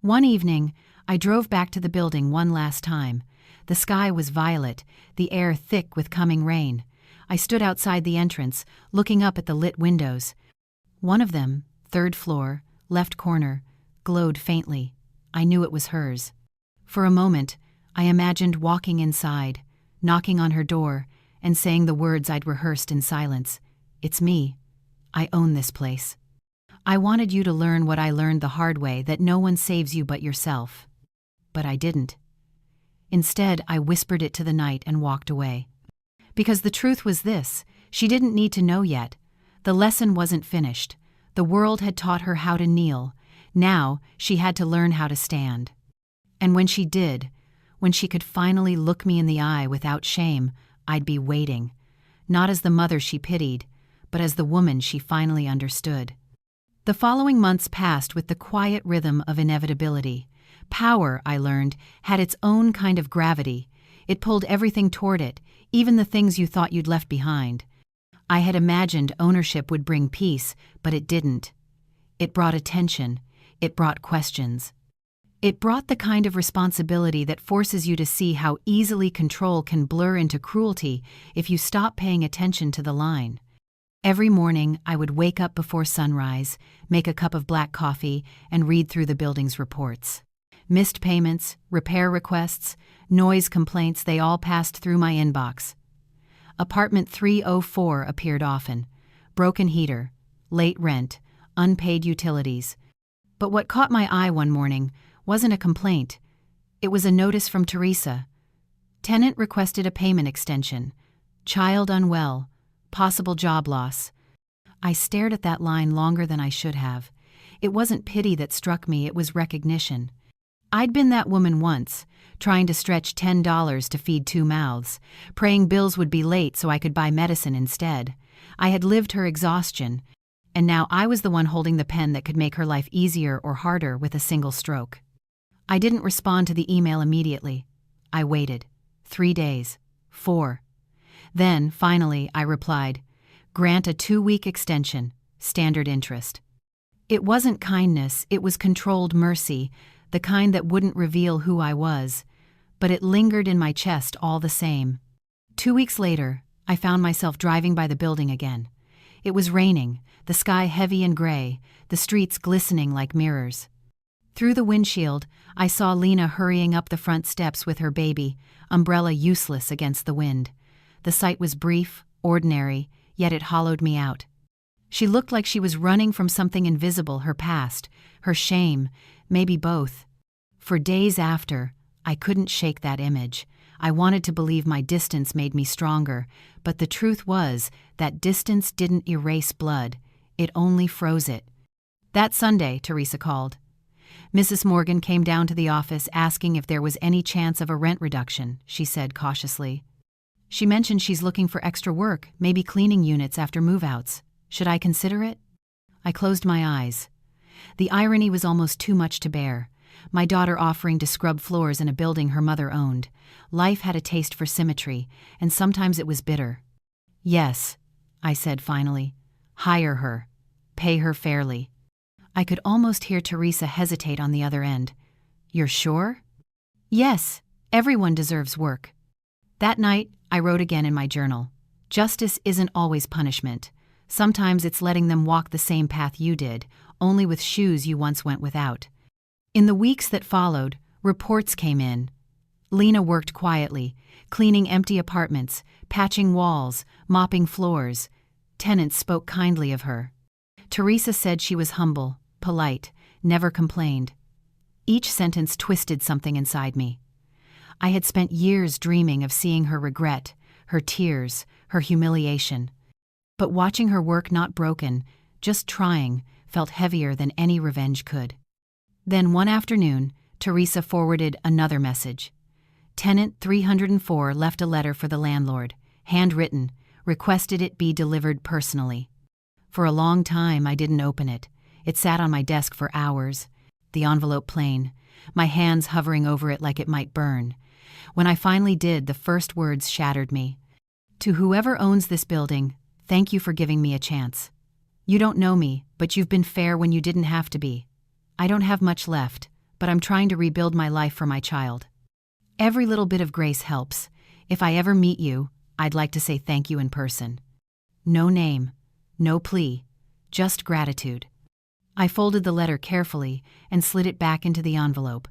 One evening, I drove back to the building one last time. The sky was violet, the air thick with coming rain. I stood outside the entrance, looking up at the lit windows. One of them, third floor, left corner, glowed faintly. I knew it was hers. For a moment, I imagined walking inside, knocking on her door, and saying the words I'd rehearsed in silence. "It's me. I own this place. I wanted you to learn what I learned the hard way, that no one saves you but yourself." But I didn't. Instead, I whispered it to the night and walked away. Because the truth was this: she didn't need to know yet. The lesson wasn't finished. The world had taught her how to kneel. Now she had to learn how to stand. And when she did, when she could finally look me in the eye without shame, I'd be waiting. Not as the mother she pitied, but as the woman she finally understood. The following months passed with the quiet rhythm of inevitability. Power, I learned, had its own kind of gravity. It pulled everything toward it, even the things you thought you'd left behind. I had imagined ownership would bring peace, but it didn't. It brought attention. It brought questions. It brought the kind of responsibility that forces you to see how easily control can blur into cruelty if you stop paying attention to the line. Every morning, I would wake up before sunrise, make a cup of black coffee, and read through the building's reports. Missed payments, repair requests, noise complaints, they all passed through my inbox. Apartment 304 appeared often. Broken heater, late rent, unpaid utilities. But what caught my eye one morning wasn't a complaint. It was a notice from Teresa. Tenant requested a payment extension. Child unwell. Possible job loss. I stared at that line longer than I should have. It wasn't pity that struck me, it was recognition. I'd been that woman once, trying to stretch $10 to feed 2 mouths, praying bills would be late so I could buy medicine instead. I had lived her exhaustion, and now I was the one holding the pen that could make her life easier or harder with a single stroke. I didn't respond to the email immediately. I waited. 3 days. 4. Then, finally, I replied, "Grant a 2-week extension, standard interest." It wasn't kindness, it was controlled mercy, the kind that wouldn't reveal who I was, but it lingered in my chest all the same. 2 weeks later, I found myself driving by the building again. It was raining, the sky heavy and gray, the streets glistening like mirrors. Through the windshield, I saw Lena hurrying up the front steps with her baby, umbrella useless against the wind. The sight was brief, ordinary, yet it hollowed me out. She looked like she was running from something invisible, her past, her shame, maybe both. For days after, I couldn't shake that image. I wanted to believe my distance made me stronger, but the truth was that distance didn't erase blood, it only froze it. That Sunday, Teresa called. Mrs. Morgan came down to the office asking if there was any chance of a rent reduction, she said cautiously. She mentioned she's looking for extra work, maybe cleaning units after move-outs. Should I consider it? I closed my eyes. The irony was almost too much to bear. My daughter offering to scrub floors in a building her mother owned. Life had a taste for symmetry, and sometimes it was bitter. "Yes," I said finally. "Hire her. Pay her fairly." I could almost hear Teresa hesitate on the other end. "You're sure?" "Yes, everyone deserves work." That night, I wrote again in my journal. Justice isn't always punishment. Sometimes it's letting them walk the same path you did, only with shoes you once went without. In the weeks that followed, reports came in. Lena worked quietly, cleaning empty apartments, patching walls, mopping floors. Tenants spoke kindly of her. Teresa said she was humble, polite, never complained. Each sentence twisted something inside me. I had spent years dreaming of seeing her regret, her tears, her humiliation. But watching her work not broken, just trying, felt heavier than any revenge could. Then one afternoon, Teresa forwarded another message. Tenant 304 left a letter for the landlord, handwritten, requested it be delivered personally. For a long time, I didn't open it. It sat on my desk for hours, the envelope plain, my hands hovering over it like it might burn. When I finally did, the first words shattered me. "To whoever owns this building, thank you for giving me a chance. You don't know me, but you've been fair when you didn't have to be. I don't have much left, but I'm trying to rebuild my life for my child. Every little bit of grace helps. If I ever meet you, I'd like to say thank you in person." No name, no plea, just gratitude. I folded the letter carefully and slid it back into the envelope.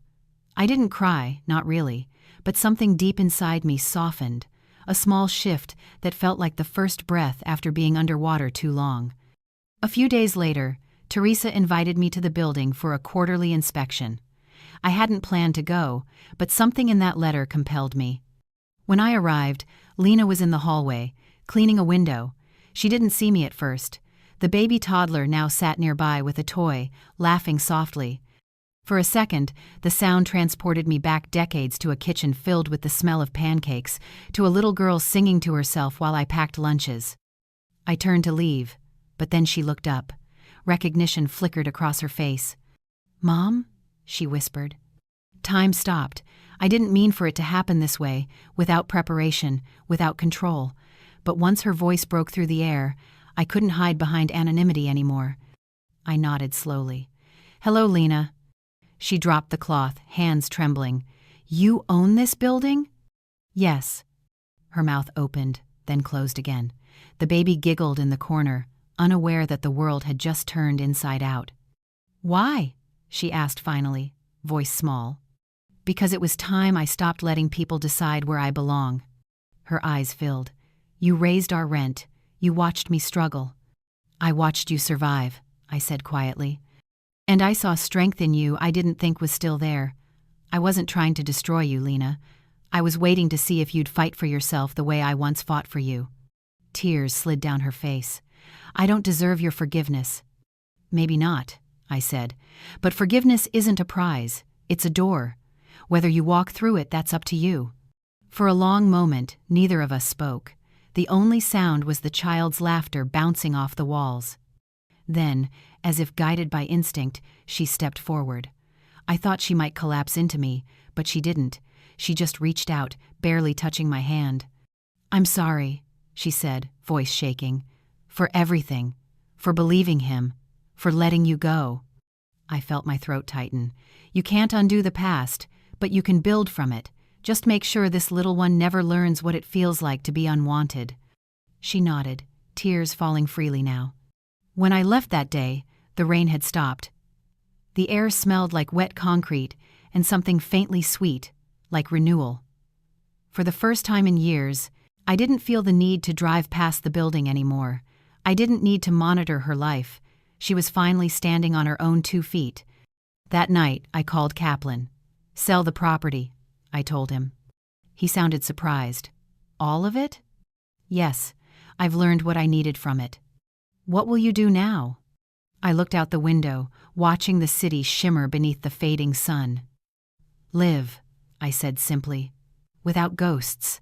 I didn't cry, not really, but something deep inside me softened, a small shift that felt like the first breath after being underwater too long. A few days later, Teresa invited me to the building for a quarterly inspection. I hadn't planned to go, but something in that letter compelled me. When I arrived, Lena was in the hallway, cleaning a window. She didn't see me at first. The baby toddler now sat nearby with a toy, laughing softly. For a second, the sound transported me back decades to a kitchen filled with the smell of pancakes, to a little girl singing to herself while I packed lunches. I turned to leave, but then she looked up. Recognition flickered across her face. "Mom?" she whispered. Time stopped. I didn't mean for it to happen this way, without preparation, without control. But once her voice broke through the air, I couldn't hide behind anonymity anymore. I nodded slowly. "Hello, Lena." She dropped the cloth, hands trembling. "You own this building?" "Yes." Her mouth opened, then closed again. The baby giggled in the corner, unaware that the world had just turned inside out. "Why?" she asked finally, voice small. "Because it was time I stopped letting people decide where I belong." Her eyes filled. "You raised our rent. You watched me struggle." "I watched you survive," I said quietly. "And I saw strength in you I didn't think was still there. I wasn't trying to destroy you, Lena. I was waiting to see if you'd fight for yourself the way I once fought for you." Tears slid down her face. "I don't deserve your forgiveness." "Maybe not," I said. "But forgiveness isn't a prize. It's a door. Whether you walk through it, that's up to you." For a long moment, neither of us spoke. The only sound was the child's laughter bouncing off the walls. Then, as if guided by instinct, she stepped forward. I thought she might collapse into me, but she didn't. She just reached out, barely touching my hand. "I'm sorry," she said, voice shaking. "For everything. For believing him. For letting you go." I felt my throat tighten. "You can't undo the past, but you can build from it. Just make sure this little one never learns what it feels like to be unwanted." She nodded, tears falling freely now. When I left that day, the rain had stopped. The air smelled like wet concrete and something faintly sweet, like renewal. For the first time in years, I didn't feel the need to drive past the building anymore. I didn't need to monitor her life. She was finally standing on her own 2 feet. That night, I called Kaplan. "Sell the property," I told him. He sounded surprised. "All of it?" "Yes, I've learned what I needed from it." "What will you do now?" I looked out the window, watching the city shimmer beneath the fading sun. "Live," I said simply, "without ghosts."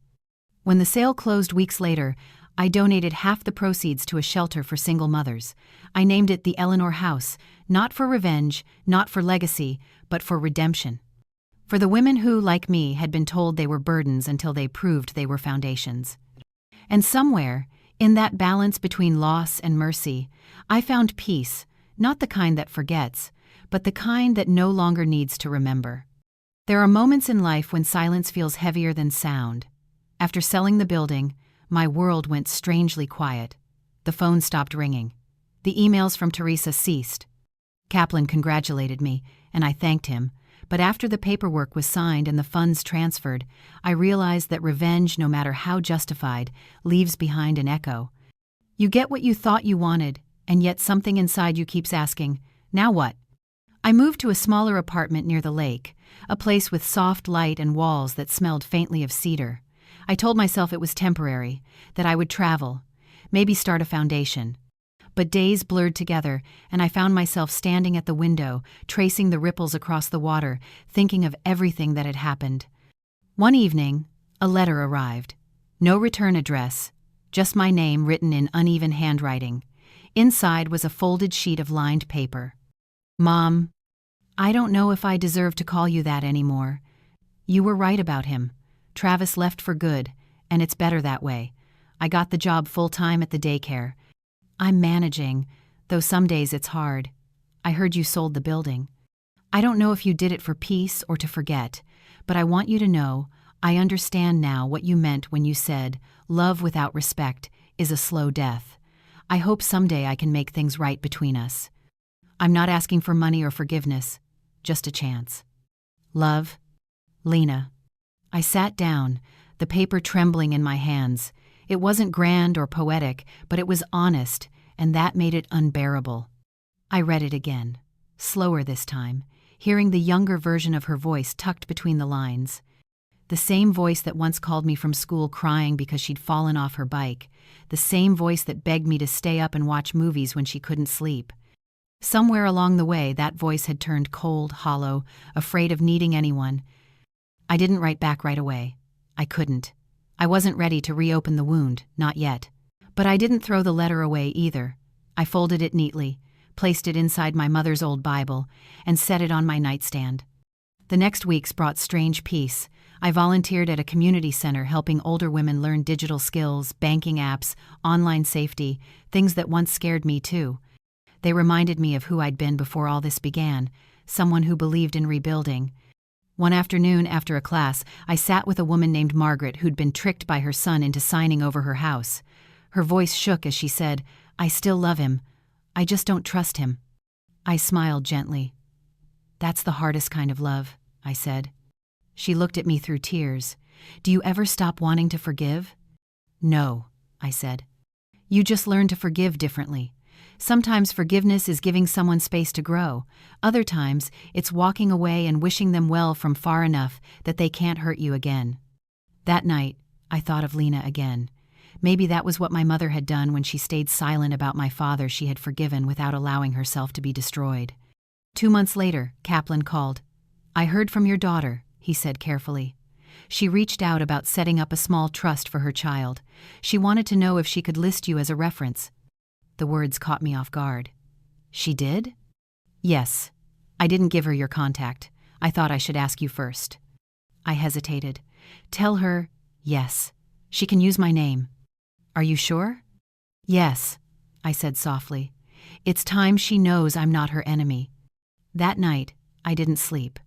When the sale closed weeks later, I donated half the proceeds to a shelter for single mothers. I named it the Eleanor House, not for revenge, not for legacy, but for redemption. For the women who, like me, had been told they were burdens until they proved they were foundations. And somewhere, in that balance between loss and mercy, I found peace, not the kind that forgets, but the kind that no longer needs to remember. There are moments in life when silence feels heavier than sound. After selling the building, my world went strangely quiet. The phone stopped ringing. The emails from Teresa ceased. Kaplan congratulated me, and I thanked him, but after the paperwork was signed and the funds transferred, I realized that revenge, no matter how justified, leaves behind an echo. You get what you thought you wanted, and yet something inside you keeps asking, "Now what?" I moved to a smaller apartment near the lake, a place with soft light and walls that smelled faintly of cedar. I told myself it was temporary, that I would travel, maybe start a foundation. But days blurred together, and I found myself standing at the window, tracing the ripples across the water, thinking of everything that had happened. One evening, a letter arrived. No return address, just my name written in uneven handwriting. Inside was a folded sheet of lined paper. "Mom, I don't know if I deserve to call you that anymore. You were right about him. Travis left for good, and it's better that way. I got the job full-time at the daycare. I'm managing, though some days it's hard. I heard you sold the building. I don't know if you did it for peace or to forget, but I want you to know I understand now what you meant when you said, 'Love without respect is a slow death.' I hope someday I can make things right between us. I'm not asking for money or forgiveness, just a chance. Love, Lena." I sat down, the paper trembling in my hands. It wasn't grand or poetic, but it was honest, and that made it unbearable. I read it again, slower this time, hearing the younger version of her voice tucked between the lines. The same voice that once called me from school crying because she'd fallen off her bike. The same voice that begged me to stay up and watch movies when she couldn't sleep. Somewhere along the way, that voice had turned cold, hollow, afraid of needing anyone. I didn't write back right away. I couldn't. I wasn't ready to reopen the wound, not yet. But I didn't throw the letter away either. I folded it neatly, placed it inside my mother's old Bible, and set it on my nightstand. The next weeks brought strange peace. I volunteered at a community center helping older women learn digital skills, banking apps, online safety, things that once scared me too. They reminded me of who I'd been before all this began, someone who believed in rebuilding. One afternoon after a class, I sat with a woman named Margaret who'd been tricked by her son into signing over her house. Her voice shook as she said, "I still love him. I just don't trust him." I smiled gently. "That's the hardest kind of love," I said. She looked at me through tears. "Do you ever stop wanting to forgive?" "No," I said. "You just learn to forgive differently. Sometimes forgiveness is giving someone space to grow. Other times, it's walking away and wishing them well from far enough that they can't hurt you again." That night, I thought of Lena again. Maybe that was what my mother had done when she stayed silent about my father she had forgiven without allowing herself to be destroyed. 2 months later, Kaplan called. "I heard from your daughter," he said carefully. "She reached out about setting up a small trust for her child. She wanted to know if she could list you as a reference." The words caught me off guard. "She did?" "Yes. I didn't give her your contact. I thought I should ask you first." I hesitated. "Tell her, yes. She can use my name." "Are you sure?" "Yes," I said softly. "It's time she knows I'm not her enemy." That night, I didn't sleep.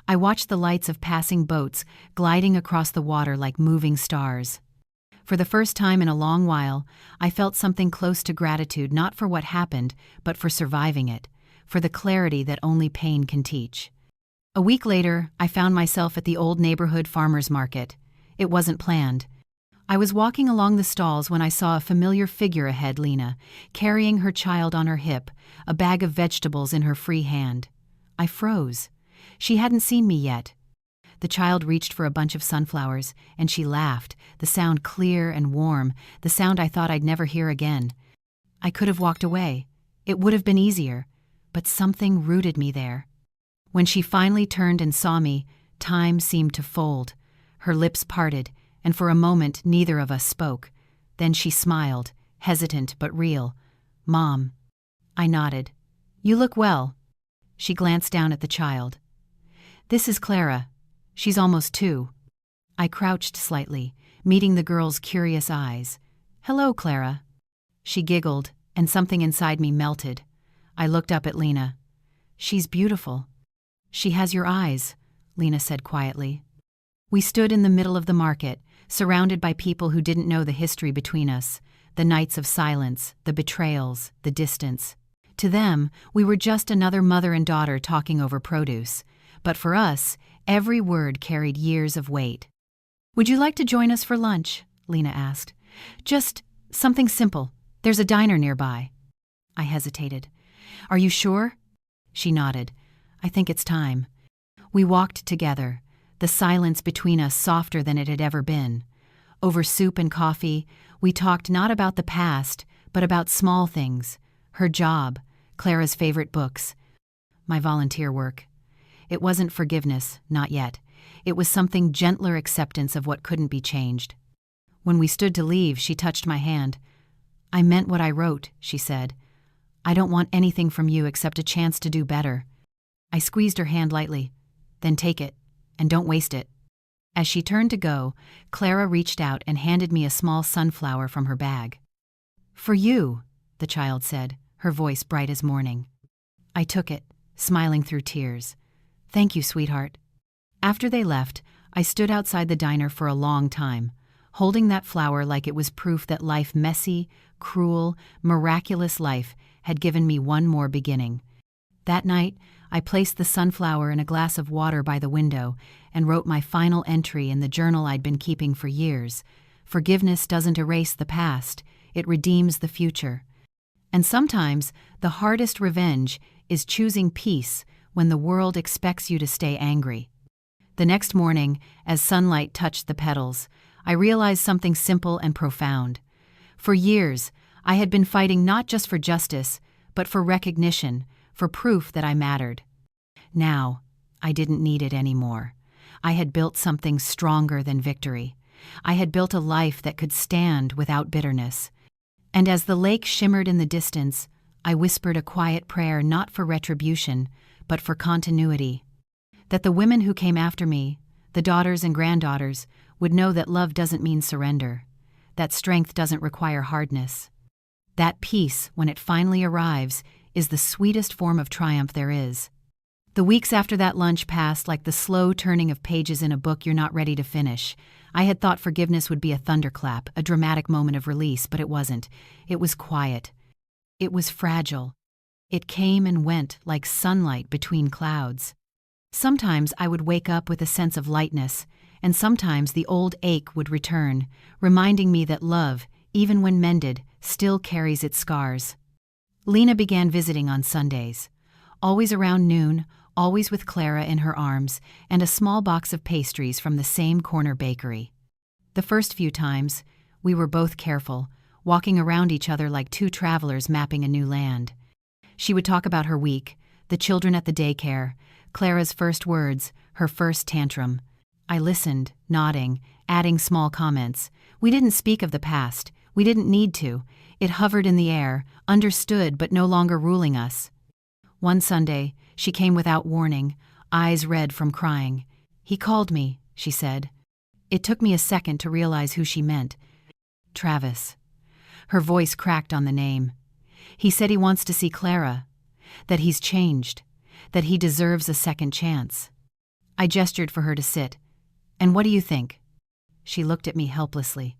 I watched the lights of passing boats gliding across the water like moving stars. For the first time in a long while, I felt something close to gratitude, not for what happened, but for surviving it, for the clarity that only pain can teach. A week later, I found myself at the old neighborhood farmer's market. It wasn't planned. I was walking along the stalls when I saw a familiar figure ahead, Lena, carrying her child on her hip, a bag of vegetables in her free hand. I froze. She hadn't seen me yet. The child reached for a bunch of sunflowers, and she laughed, the sound clear and warm, the sound I thought I'd never hear again. I could have walked away. It would have been easier, but something rooted me there. When she finally turned and saw me, time seemed to fold. Her lips parted, and for a moment neither of us spoke. Then she smiled, hesitant but real. "Mom." I nodded. "You look well." She glanced down at the child. "This is Clara. She's almost 2. I crouched slightly, meeting the girl's curious eyes. "Hello, Clara." She giggled, and something inside me melted. I looked up at Lena. "She's beautiful." "She has your eyes," Lena said quietly. We stood in the middle of the market, surrounded by people who didn't know the history between us, the nights of silence, the betrayals, the distance. To them, we were just another mother and daughter talking over produce. But for us, every word carried years of weight. "Would you like to join us for lunch?" Lena asked. "Just something simple. There's a diner nearby." I hesitated. "Are you sure?" She nodded. "I think it's time." We walked together, the silence between us softer than it had ever been. Over soup and coffee, we talked not about the past, but about small things. Her job, Clara's favorite books, my volunteer work. It wasn't forgiveness, not yet. It was something gentler acceptance of what couldn't be changed. When we stood to leave, she touched my hand. "I meant what I wrote," she said. "I don't want anything from you except a chance to do better." I squeezed her hand lightly. "Then take it, and don't waste it." As she turned to go, Clara reached out and handed me a small sunflower from her bag. "For you," the child said, her voice bright as morning. I took it, smiling through tears. "Thank you, sweetheart." After they left, I stood outside the diner for a long time, holding that flower like it was proof that life, messy, cruel, miraculous life, had given me one more beginning. That night, I placed the sunflower in a glass of water by the window and wrote my final entry in the journal I'd been keeping for years. Forgiveness doesn't erase the past, it redeems the future. And sometimes the hardest revenge is choosing peace when the world expects you to stay angry. The next morning, as sunlight touched the petals, I realized something simple and profound. For years, I had been fighting not just for justice, but for recognition, for proof that I mattered. Now, I didn't need it anymore. I had built something stronger than victory. I had built a life that could stand without bitterness. And as the lake shimmered in the distance, I whispered a quiet prayer not for retribution, but for continuity. That the women who came after me, the daughters and granddaughters, would know that love doesn't mean surrender, that strength doesn't require hardness. That peace, when it finally arrives, is the sweetest form of triumph there is. The weeks after that lunch passed like the slow turning of pages in a book you're not ready to finish. I had thought forgiveness would be a thunderclap, a dramatic moment of release, but it wasn't. It was quiet. It was fragile. It came and went like sunlight between clouds. Sometimes I would wake up with a sense of lightness, and sometimes the old ache would return, reminding me that love, even when mended, still carries its scars. Lena began visiting on Sundays. Always around noon, always with Clara in her arms, and a small box of pastries from the same corner bakery. The first few times, we were both careful, walking around each other like two travelers mapping a new land. She would talk about her week, the children at the daycare, Clara's first words, her first tantrum. I listened, nodding, adding small comments. We didn't speak of the past. We didn't need to. It hovered in the air, understood but no longer ruling us. One Sunday, she came without warning, eyes red from crying. "He called me," she said. It took me a second to realize who she meant. Travis. Her voice cracked on the name. He said he wants to see Clara, that he's changed, that he deserves a second chance. I gestured for her to sit. "And what do you think?" She looked at me helplessly.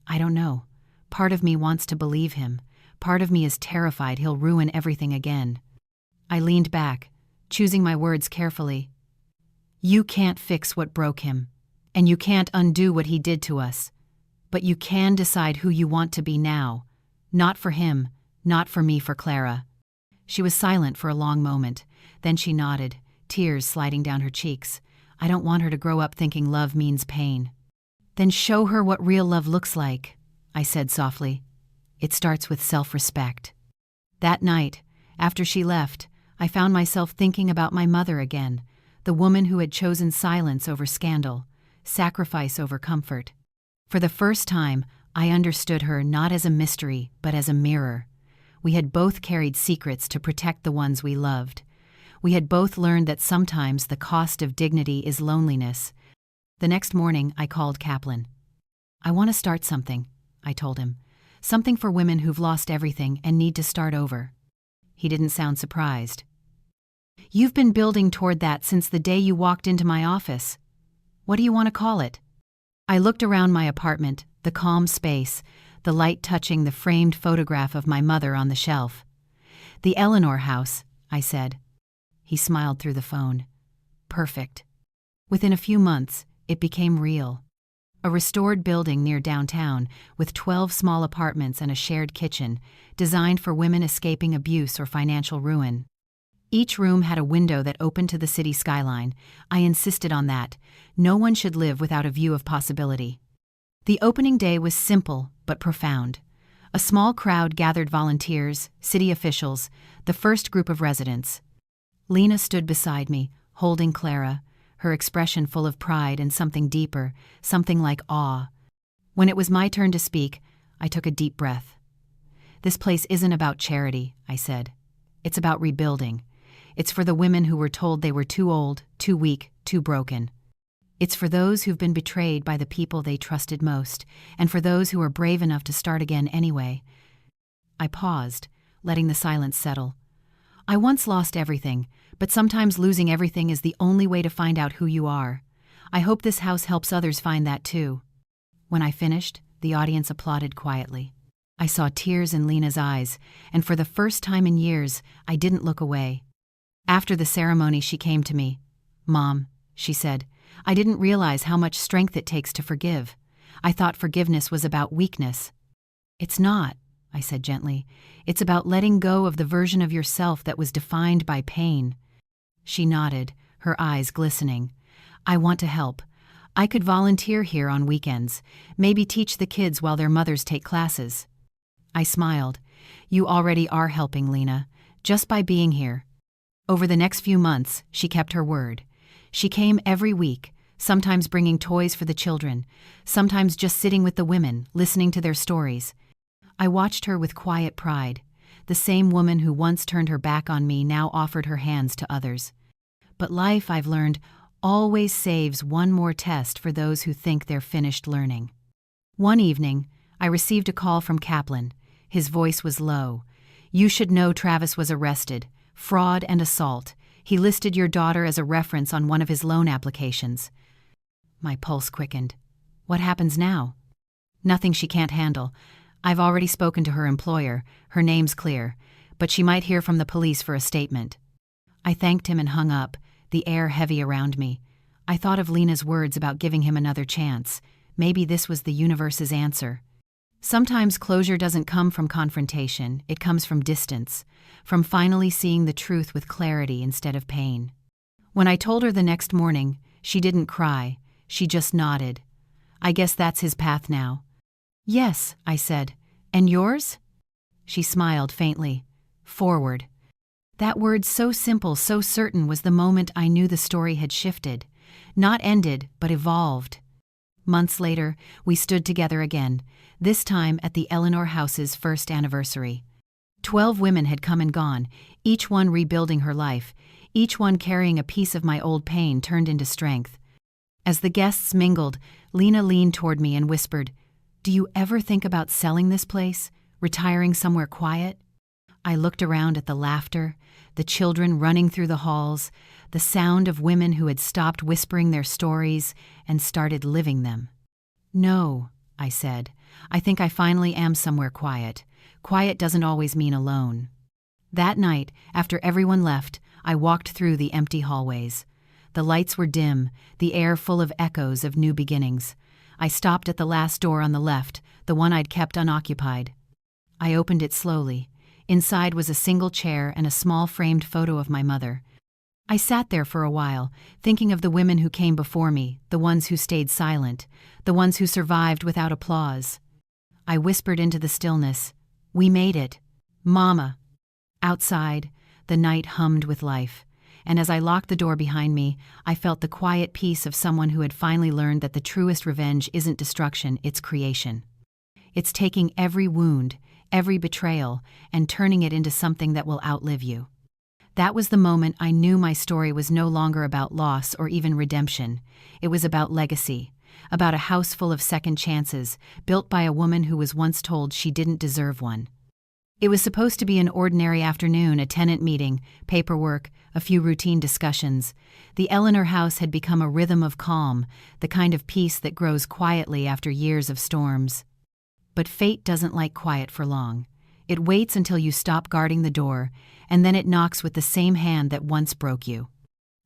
"I don't know. Part of me wants to believe him. Part of me is terrified he'll ruin everything again." I leaned back, choosing my words carefully. "You can't fix what broke him, and you can't undo what he did to us. But you can decide who you want to be now. Not for him, not for me, for Clara." She was silent for a long moment. Then she nodded, tears sliding down her cheeks. "I don't want her to grow up thinking love means pain." "Then show her what real love looks like," I said softly. "It starts with self-respect." That night, after she left, I found myself thinking about my mother again, the woman who had chosen silence over scandal, sacrifice over comfort. For the first time, I understood her not as a mystery, but as a mirror. We had both carried secrets to protect the ones we loved. We had both learned that sometimes the cost of dignity is loneliness. The next morning, I called Kaplan. "I want to start something," I told him. "Something for women who've lost everything and need to start over." He didn't sound surprised. "You've been building toward that since the day you walked into my office. What do you want to call it?" I looked around my apartment, the calm space, the light touching the framed photograph of my mother on the shelf. "The Eleanor House," I said. He smiled through the phone. "Perfect." Within a few months, it became real. A restored building near downtown with 12 small apartments and a shared kitchen, designed for women escaping abuse or financial ruin. Each room had a window that opened to the city skyline. I insisted on that. No one should live without a view of possibility. The opening day was simple but profound. A small crowd gathered: volunteers, city officials, the first group of residents. Lena stood beside me, holding Clara, her expression full of pride and something deeper, something like awe. When it was my turn to speak, I took a deep breath. "This place isn't about charity," I said. "It's about rebuilding. It's for the women who were told they were too old, too weak, too broken. It's for those who've been betrayed by the people they trusted most, and for those who are brave enough to start again anyway." I paused, letting the silence settle. I once lost everything, but sometimes losing everything is the only way to find out who you are. I hope this house helps others find that too. When I finished, the audience applauded quietly. I saw tears in Lena's eyes, and for the first time in years, I didn't look away. After the ceremony, she came to me. "Mom," she said, "I didn't realize how much strength it takes to forgive. I thought forgiveness was about weakness." "It's not," I said gently. "It's about letting go of the version of yourself that was defined by pain." She nodded, her eyes glistening. "I want to help. I could volunteer here on weekends, maybe teach the kids while their mothers take classes." I smiled. "You already are helping, Lena, just by being here." Over the next few months, she kept her word. She came every week, sometimes bringing toys for the children, sometimes just sitting with the women, listening to their stories. I watched her with quiet pride. The same woman who once turned her back on me now offered her hands to others. But life, I've learned, always saves one more test for those who think they're finished learning. One evening, I received a call from Kaplan. His voice was low. "You should know Travis was arrested. Fraud and assault. He listed your daughter as a reference on one of his loan applications. My pulse quickened. What happens now? Nothing she can't handle. I've already spoken to her employer. Her name's clear, but she might hear from the police for a statement. I thanked him and hung up, the air heavy around me. I thought of Lena's words about giving him another chance. Maybe this was the universe's answer. Sometimes closure doesn't come from confrontation, it comes from distance, from finally seeing the truth with clarity instead of pain. When I told her the next morning, she didn't cry, she just nodded. I guess that's his path now. Yes, I said. And yours? She smiled faintly. Forward. That word, so simple, so certain, was the moment I knew the story had shifted. Not ended, but evolved. Months later, we stood together again, this time at the Eleanor house's first anniversary. 12 women had come and gone, each one rebuilding her life, each one carrying a piece of my old pain turned into strength. As the guests mingled, Lena leaned toward me and whispered, "Do you ever think about selling this place, retiring somewhere quiet?" I looked around at the laughter, the children running through the halls, the sound of women who had stopped whispering their stories and started living them. "No," I said. "I think I finally am somewhere quiet. Quiet doesn't always mean alone." That night, after everyone left, I walked through the empty hallways. The lights were dim, the air full of echoes of new beginnings. I stopped at the last door on the left, the one I'd kept unoccupied. I opened it slowly. Inside was a single chair and a small framed photo of my mother. I sat there for a while, thinking of the women who came before me, the ones who stayed silent, the ones who survived without applause. I whispered into the stillness, "We made it. Mama." Outside, the night hummed with life, and as I locked the door behind me, I felt the quiet peace of someone who had finally learned that the truest revenge isn't destruction, it's creation. It's taking every wound, every betrayal, and turning it into something that will outlive you. That was the moment I knew my story was no longer about loss or even redemption. It was about legacy, about a house full of second chances, built by a woman who was once told she didn't deserve one. It was supposed to be an ordinary afternoon, a tenant meeting, paperwork, a few routine discussions. The Eleanor house had become a rhythm of calm, the kind of peace that grows quietly after years of storms. But fate doesn't like quiet for long. It waits until you stop guarding the door, and then it knocks with the same hand that once broke you.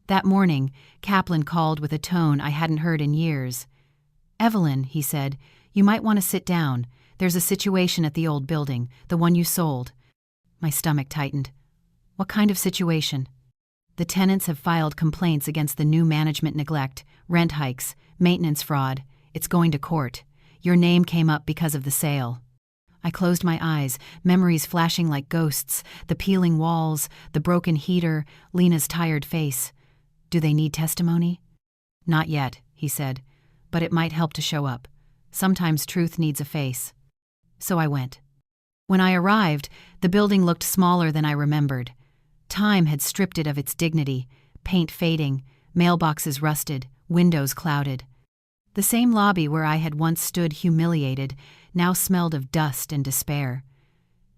That morning, Kaplan called with a tone I hadn't heard in years. "Evelyn," he said, "you might want to sit down. There's a situation at the old building, the one you sold." My stomach tightened. "What kind of situation?" "The tenants have filed complaints against the new management neglect, rent hikes, maintenance fraud. It's going to court. Your name came up because of the sale." I closed my eyes, memories flashing like ghosts, the peeling walls, the broken heater, Lena's tired face. "Do they need testimony?" "Not yet," he said, "but it might help to show up. Sometimes truth needs a face." So I went. When I arrived, the building looked smaller than I remembered. Time had stripped it of its dignity, paint fading, mailboxes rusted, windows clouded. The same lobby where I had once stood humiliated now smelled of dust and despair.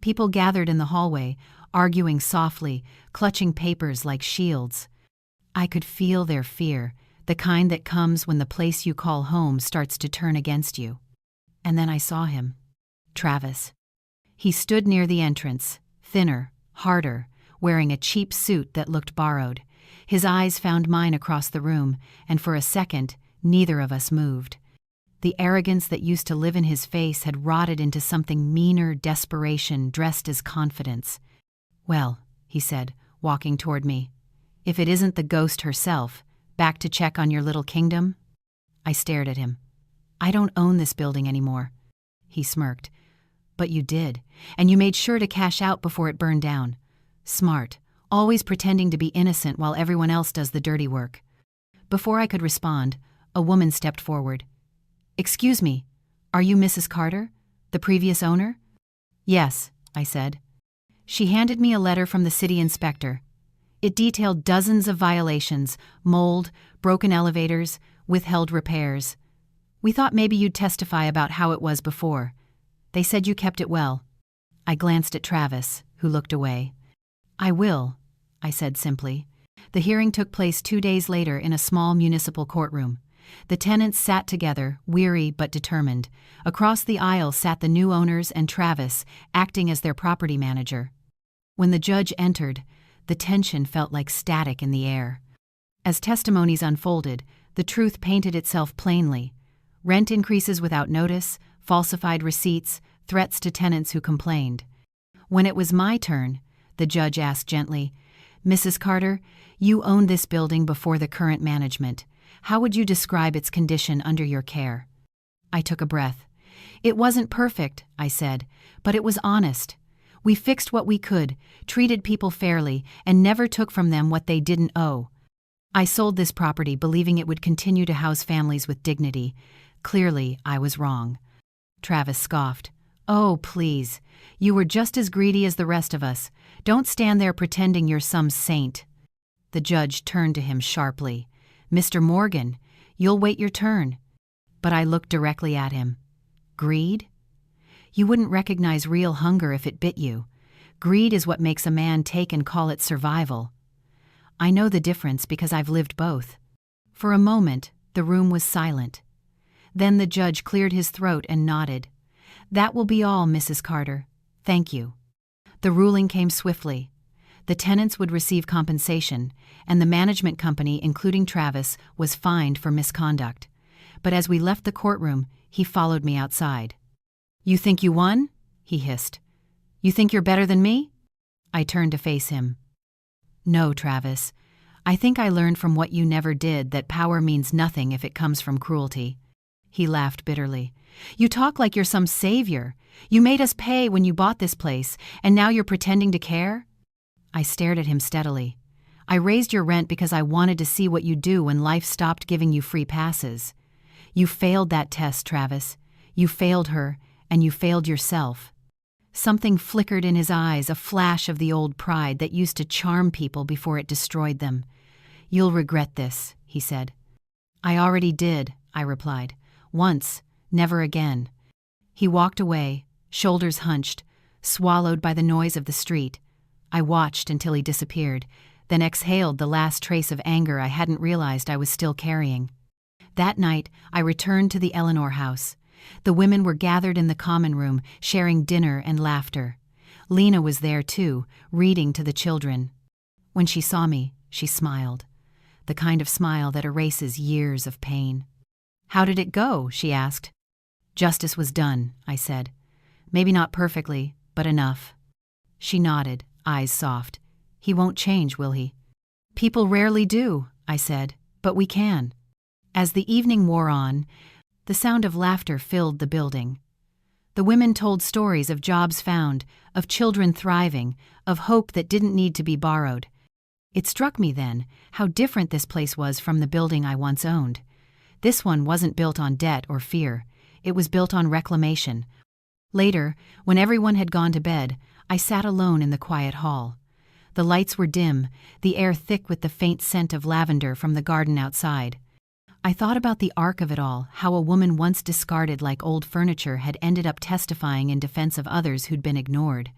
People gathered in the hallway, arguing softly, clutching papers like shields. I could feel their fear, the kind that comes when the place you call home starts to turn against you. And then I saw him. Travis. He stood near the entrance, thinner, harder, wearing a cheap suit that looked borrowed. His eyes found mine across the room, and for a second, neither of us moved. The arrogance that used to live in his face had rotted into something meaner, desperation dressed as confidence. "Well," he said, walking toward me, "if it isn't the ghost herself, back to check on your little kingdom?" I stared at him. "I don't own this building anymore." He smirked. "But you did, and you made sure to cash out before it burned down. Smart, always pretending to be innocent while everyone else does the dirty work." Before I could respond, a woman stepped forward. "Excuse me, are you Mrs. Carter, the previous owner?" "Yes," I said. She handed me a letter from the city inspector. It detailed dozens of violations, mold, broken elevators, withheld repairs. "We thought maybe you'd testify about how it was before. They said you kept it well." I glanced at Travis, who looked away. "I will," I said simply. The hearing took place 2 days later in a small municipal courtroom. The tenants sat together, weary but determined. Across the aisle sat the new owners and Travis, acting as their property manager. When the judge entered, the tension felt like static in the air. As testimonies unfolded, the truth painted itself plainly. Rent increases without notice, falsified receipts, threats to tenants who complained. When it was my turn, the judge asked gently, "Mrs. Carter, you owned this building before the current management. How would you describe its condition under your care?" I took a breath. "It wasn't perfect," I said, "but it was honest. We fixed what we could, treated people fairly, and never took from them what they didn't owe. I sold this property believing it would continue to house families with dignity. Clearly, I was wrong." Travis scoffed. "Oh, please. You were just as greedy as the rest of us. Don't stand there pretending you're some saint." The judge turned to him sharply. "Mr. Morgan, you'll wait your turn." But I looked directly at him. "Greed? You wouldn't recognize real hunger if it bit you. Greed is what makes a man take and call it survival. I know the difference because I've lived both." For a moment, the room was silent. Then the judge cleared his throat and nodded. "That will be all, Mrs. Carter. Thank you." The ruling came swiftly. The tenants would receive compensation, and the management company, including Travis, was fined for misconduct. But as we left the courtroom, he followed me outside. "You think you won?" he hissed. "You think you're better than me?" I turned to face him. "No, Travis. I think I learned from what you never did that power means nothing if it comes from cruelty." He laughed bitterly. "You talk like you're some savior. You made us pay when you bought this place, and now you're pretending to care?" I stared at him steadily. "I raised your rent because I wanted to see what you'd do when life stopped giving you free passes. You failed that test, Travis. You failed her, and you failed yourself." Something flickered in his eyes, a flash of the old pride that used to charm people before it destroyed them. "You'll regret this," he said. "I already did," I replied. "Once, never again." He walked away, shoulders hunched, swallowed by the noise of the street. I watched until he disappeared, then exhaled the last trace of anger I hadn't realized I was still carrying. That night, I returned to the Eleanor house. The women were gathered in the common room, sharing dinner and laughter. Lena was there too, reading to the children. When she saw me, she smiled. The kind of smile that erases years of pain. "How did it go?" she asked. "Justice was done," I said. "Maybe not perfectly, but enough." She nodded, eyes soft. "He won't change, will he?" "People rarely do," I said, "but we can." As the evening wore on, the sound of laughter filled the building. The women told stories of jobs found, of children thriving, of hope that didn't need to be borrowed. It struck me then how different this place was from the building I once owned. This one wasn't built on debt or fear. It was built on reclamation. Later, when everyone had gone to bed, I sat alone in the quiet hall. The lights were dim, the air thick with the faint scent of lavender from the garden outside. I thought about the arc of it all, how a woman once discarded like old furniture had ended up testifying in defense of others who'd been ignored.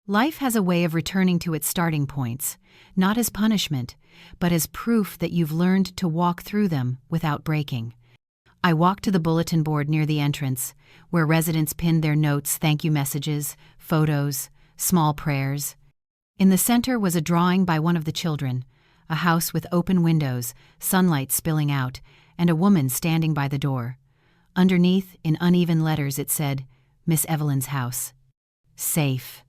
Life has a way of returning to its starting points, not as punishment, but as proof that you've learned to walk through them without breaking. I walked to the bulletin board near the entrance, where residents pinned their notes, thank you messages, photos, small prayers. In the center was a drawing by one of the children, a house with open windows, sunlight spilling out, and a woman standing by the door. Underneath, in uneven letters, it said, "Miss Evelyn's house. Safe."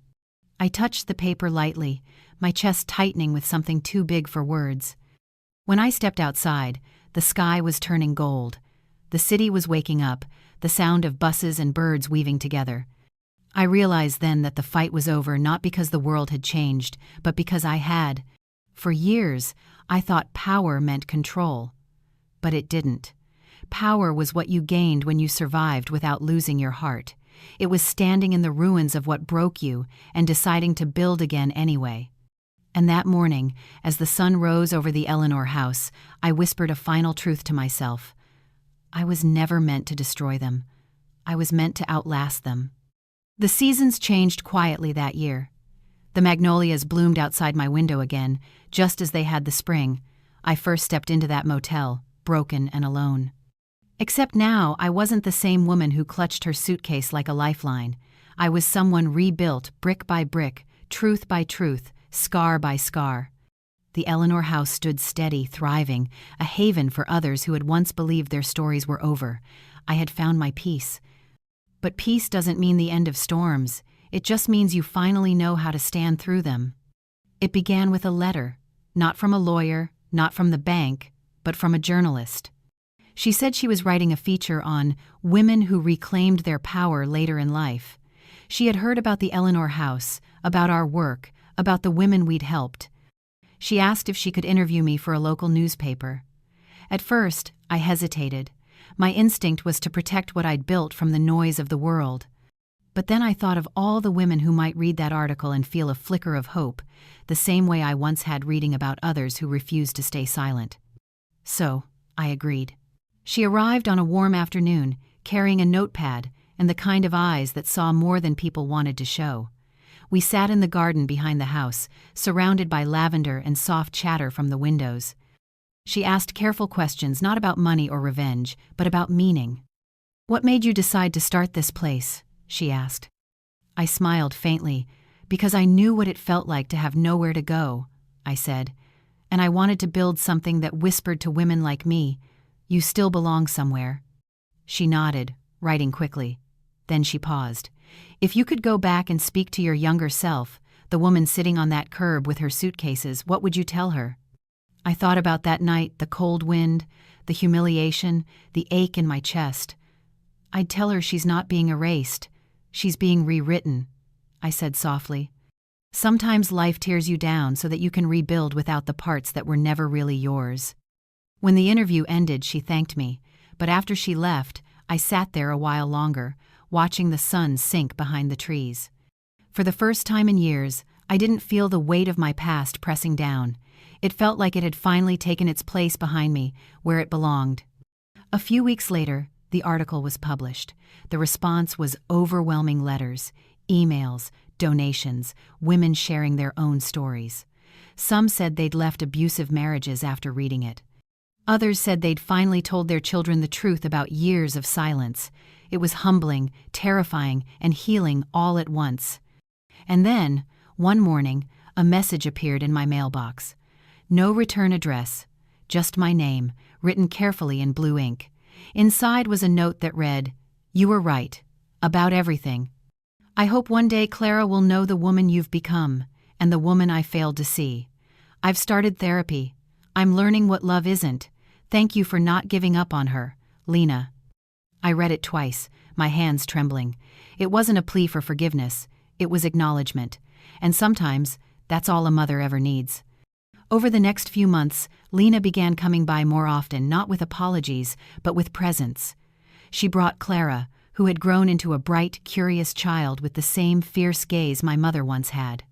I touched the paper lightly, my chest tightening with something too big for words. When I stepped outside, the sky was turning gold. The city was waking up, the sound of buses and birds weaving together. I realized then that the fight was over not because the world had changed, but because I had. For years, I thought power meant control. But it didn't. Power was what you gained when you survived without losing your heart. It was standing in the ruins of what broke you and deciding to build again anyway. And that morning, as the sun rose over the Eleanor house, I whispered a final truth to myself. I was never meant to destroy them. I was meant to outlast them. The seasons changed quietly that year. The magnolias bloomed outside my window again, just as they had the spring. I first stepped into that motel, broken and alone. Except now, I wasn't the same woman who clutched her suitcase like a lifeline. I was someone rebuilt, brick by brick, truth by truth, scar by scar. The Eleanor house stood steady, thriving, a haven for others who had once believed their stories were over. I had found my peace. But peace doesn't mean the end of storms. It just means you finally know how to stand through them. It began with a letter, not from a lawyer, not from the bank, but from a journalist. She said she was writing a feature on women who reclaimed their power later in life. She had heard about the Eleanor house, about our work, about the women we'd helped. She asked if she could interview me for a local newspaper. At first, I hesitated. My instinct was to protect what I'd built from the noise of the world. But then I thought of all the women who might read that article and feel a flicker of hope, the same way I once had reading about others who refused to stay silent. So, I agreed. She arrived on a warm afternoon, carrying a notepad and the kind of eyes that saw more than people wanted to show. We sat in the garden behind the house, surrounded by lavender and soft chatter from the windows. She asked careful questions not about money or revenge, but about meaning. "What made you decide to start this place?" she asked. I smiled faintly, because I knew what it felt like to have nowhere to go, I said, and I wanted to build something that whispered to women like me, "You still belong somewhere." She nodded, writing quickly. Then she paused. "If you could go back and speak to your younger self, the woman sitting on that curb with her suitcases, what would you tell her?" I thought about that night, the cold wind, the humiliation, the ache in my chest. I'd tell her she's not being erased. She's being rewritten, I said softly. Sometimes life tears you down so that you can rebuild without the parts that were never really yours. When the interview ended, she thanked me, but after she left, I sat there a while longer, watching the sun sink behind the trees. For the first time in years, I didn't feel the weight of my past pressing down. It felt like it had finally taken its place behind me, where it belonged. A few weeks later, the article was published. The response was overwhelming letters, emails, donations, women sharing their own stories. Some said they'd left abusive marriages after reading it. Others said they'd finally told their children the truth about years of silence. It was humbling, terrifying, and healing all at once. And then, one morning, a message appeared in my mailbox. No return address, just my name, written carefully in blue ink. Inside was a note that read, "You were right, about everything. I hope one day Clara will know the woman you've become, and the woman I failed to see. I've started therapy. I'm learning what love isn't. Thank you for not giving up on her, Lena." I read it twice, my hands trembling. It wasn't a plea for forgiveness, it was acknowledgement. And sometimes, that's all a mother ever needs. Over the next few months, Lena began coming by more often, not with apologies, but with presence. She brought Clara, who had grown into a bright, curious child with the same fierce gaze my mother once had.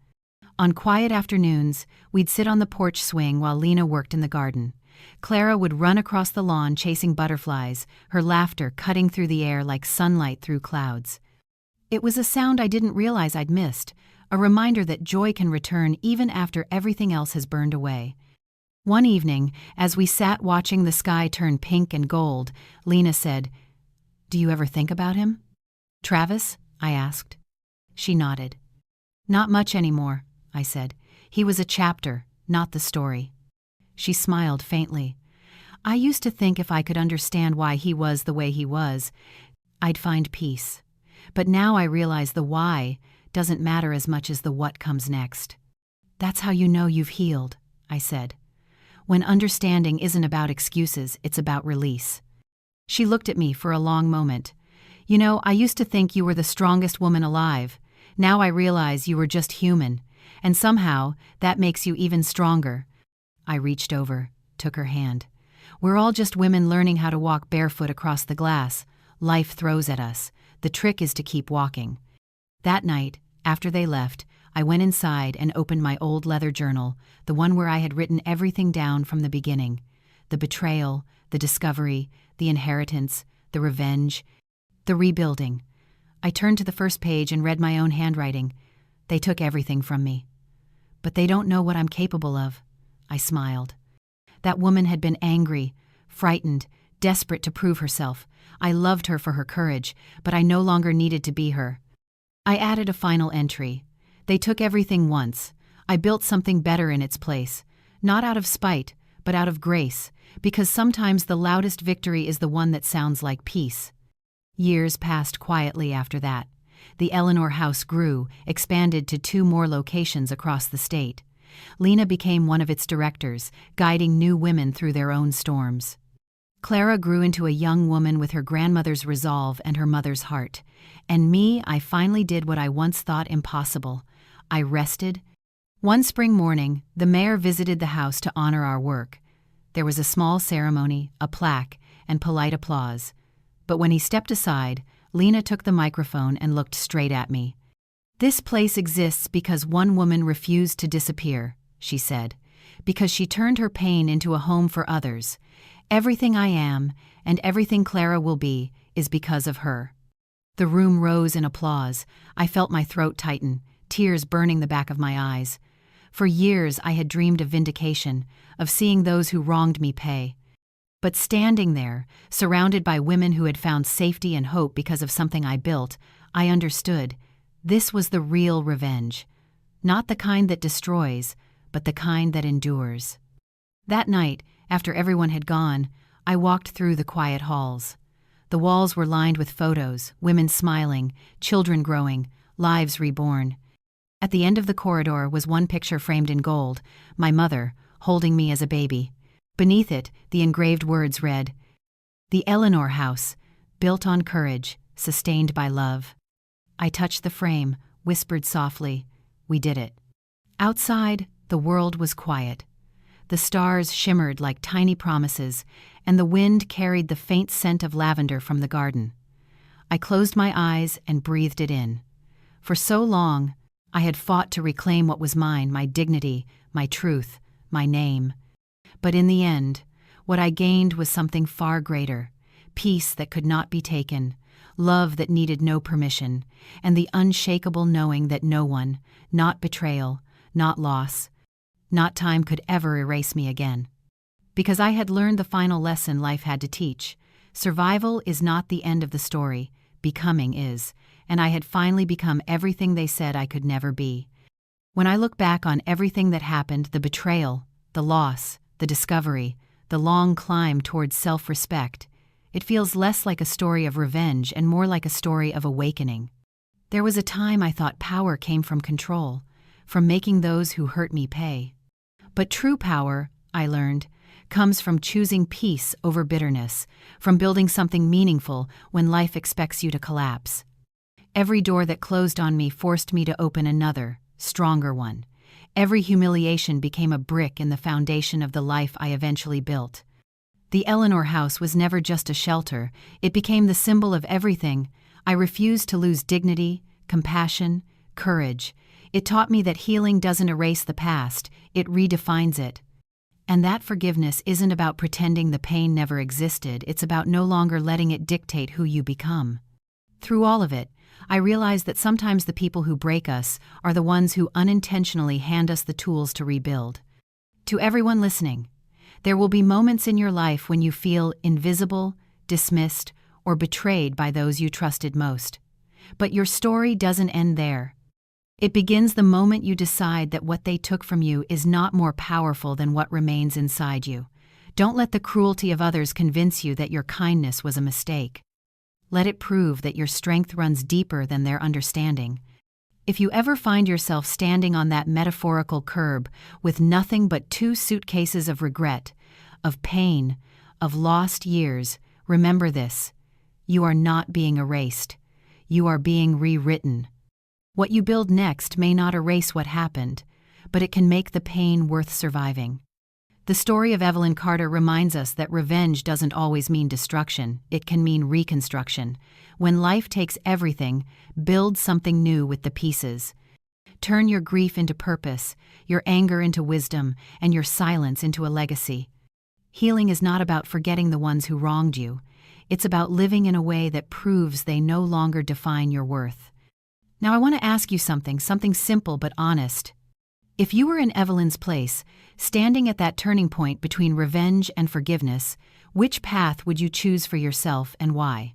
On quiet afternoons, we'd sit on the porch swing while Lena worked in the garden. Clara would run across the lawn chasing butterflies, her laughter cutting through the air like sunlight through clouds. It was a sound I didn't realize I'd missed, a reminder that joy can return even after everything else has burned away. One evening, as we sat watching the sky turn pink and gold, Lena said, "Do you ever think about him?" "Travis?" I asked. She nodded. "Not much anymore," I said. "He was a chapter, not the story." She smiled faintly. "I used to think if I could understand why he was the way he was, I'd find peace. But now I realize the why doesn't matter as much as the what comes next." "That's how you know you've healed," I said. "When understanding isn't about excuses, it's about release." She looked at me for a long moment. "You know, I used to think you were the strongest woman alive. Now I realize you were just human, and somehow that makes you even stronger." I reached over, took her hand. "We're all just women learning how to walk barefoot across the glass. Life throws at us. The trick is to keep walking." That night, after they left, I went inside and opened my old leather journal, the one where I had written everything down from the beginning. The betrayal, the discovery, the inheritance, the revenge, the rebuilding. I turned to the first page and read my own handwriting. They took everything from me. But they don't know what I'm capable of. I smiled. That woman had been angry, frightened, desperate to prove herself. I loved her for her courage, but I no longer needed to be her. I added a final entry. They took everything once. I built something better in its place. Not out of spite, but out of grace, because sometimes the loudest victory is the one that sounds like peace. Years passed quietly after that. The Eleanor house grew, expanded to 2 more locations across the state. Lena became one of its directors, guiding new women through their own storms. Clara grew into a young woman with her grandmother's resolve and her mother's heart. And me, I finally did what I once thought impossible. I rested. One spring morning, the mayor visited the house to honor our work. There was a small ceremony, a plaque, and polite applause. But when he stepped aside, Lena took the microphone and looked straight at me. "This place exists because one woman refused to disappear," she said, "because she turned her pain into a home for others. Everything I am, and everything Clara will be, is because of her." The room rose in applause. I felt my throat tighten, tears burning the back of my eyes. For years I had dreamed of vindication, of seeing those who wronged me pay. But standing there, surrounded by women who had found safety and hope because of something I built, I understood. This was the real revenge. Not the kind that destroys, but the kind that endures. That night, after everyone had gone, I walked through the quiet halls. The walls were lined with photos, women smiling, children growing, lives reborn. At the end of the corridor was one picture framed in gold, my mother, holding me as a baby. Beneath it, the engraved words read, "The Eleanor House, built on courage, sustained by love." I touched the frame, whispered softly, "We did it." Outside, the world was quiet. The stars shimmered like tiny promises, and the wind carried the faint scent of lavender from the garden. I closed my eyes and breathed it in. For so long, I had fought to reclaim what was mine, my dignity, my truth, my name. But in the end, what I gained was something far greater, peace that could not be taken, love that needed no permission, and the unshakable knowing that no one, not betrayal, not loss, not time could ever erase me again. Because I had learned the final lesson life had to teach. Survival is not the end of the story, becoming is, and I had finally become everything they said I could never be. When I look back on everything that happened, the betrayal, the loss, the discovery, the long climb towards self-respect, it feels less like a story of revenge and more like a story of awakening. There was a time I thought power came from control, from making those who hurt me pay. But true power, I learned, comes from choosing peace over bitterness, from building something meaningful when life expects you to collapse. Every door that closed on me forced me to open another, stronger one. Every humiliation became a brick in the foundation of the life I eventually built. The Eleanor house was never just a shelter, it became the symbol of everything. I refused to lose dignity, compassion, courage. It taught me that healing doesn't erase the past, it redefines it. And that forgiveness isn't about pretending the pain never existed, it's about no longer letting it dictate who you become. Through all of it, I realized that sometimes the people who break us are the ones who unintentionally hand us the tools to rebuild. To everyone listening, there will be moments in your life when you feel invisible, dismissed, or betrayed by those you trusted most. But your story doesn't end there. It begins the moment you decide that what they took from you is not more powerful than what remains inside you. Don't let the cruelty of others convince you that your kindness was a mistake. Let it prove that your strength runs deeper than their understanding. If you ever find yourself standing on that metaphorical curb with nothing but 2 suitcases of regret, of pain, of lost years, remember this: you are not being erased. You are being rewritten. What you build next may not erase what happened, but it can make the pain worth surviving. The story of Evelyn Carter reminds us that revenge doesn't always mean destruction, it can mean reconstruction. When life takes everything, build something new with the pieces. Turn your grief into purpose, your anger into wisdom, and your silence into a legacy. Healing is not about forgetting the ones who wronged you. It's about living in a way that proves they no longer define your worth. Now I want to ask you something simple but honest. If you were in Evelyn's place, standing at that turning point between revenge and forgiveness, which path would you choose for yourself and why?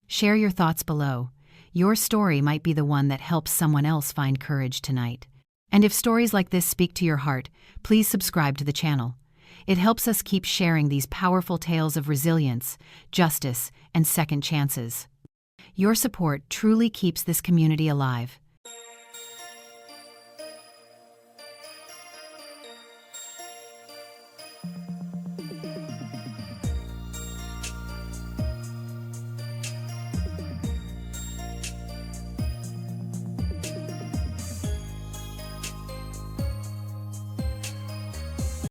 Share your thoughts below. Your story might be the one that helps someone else find courage tonight. And if stories like this speak to your heart, please subscribe to the channel. It helps us keep sharing these powerful tales of resilience, justice, and second chances. Your support truly keeps this community alive.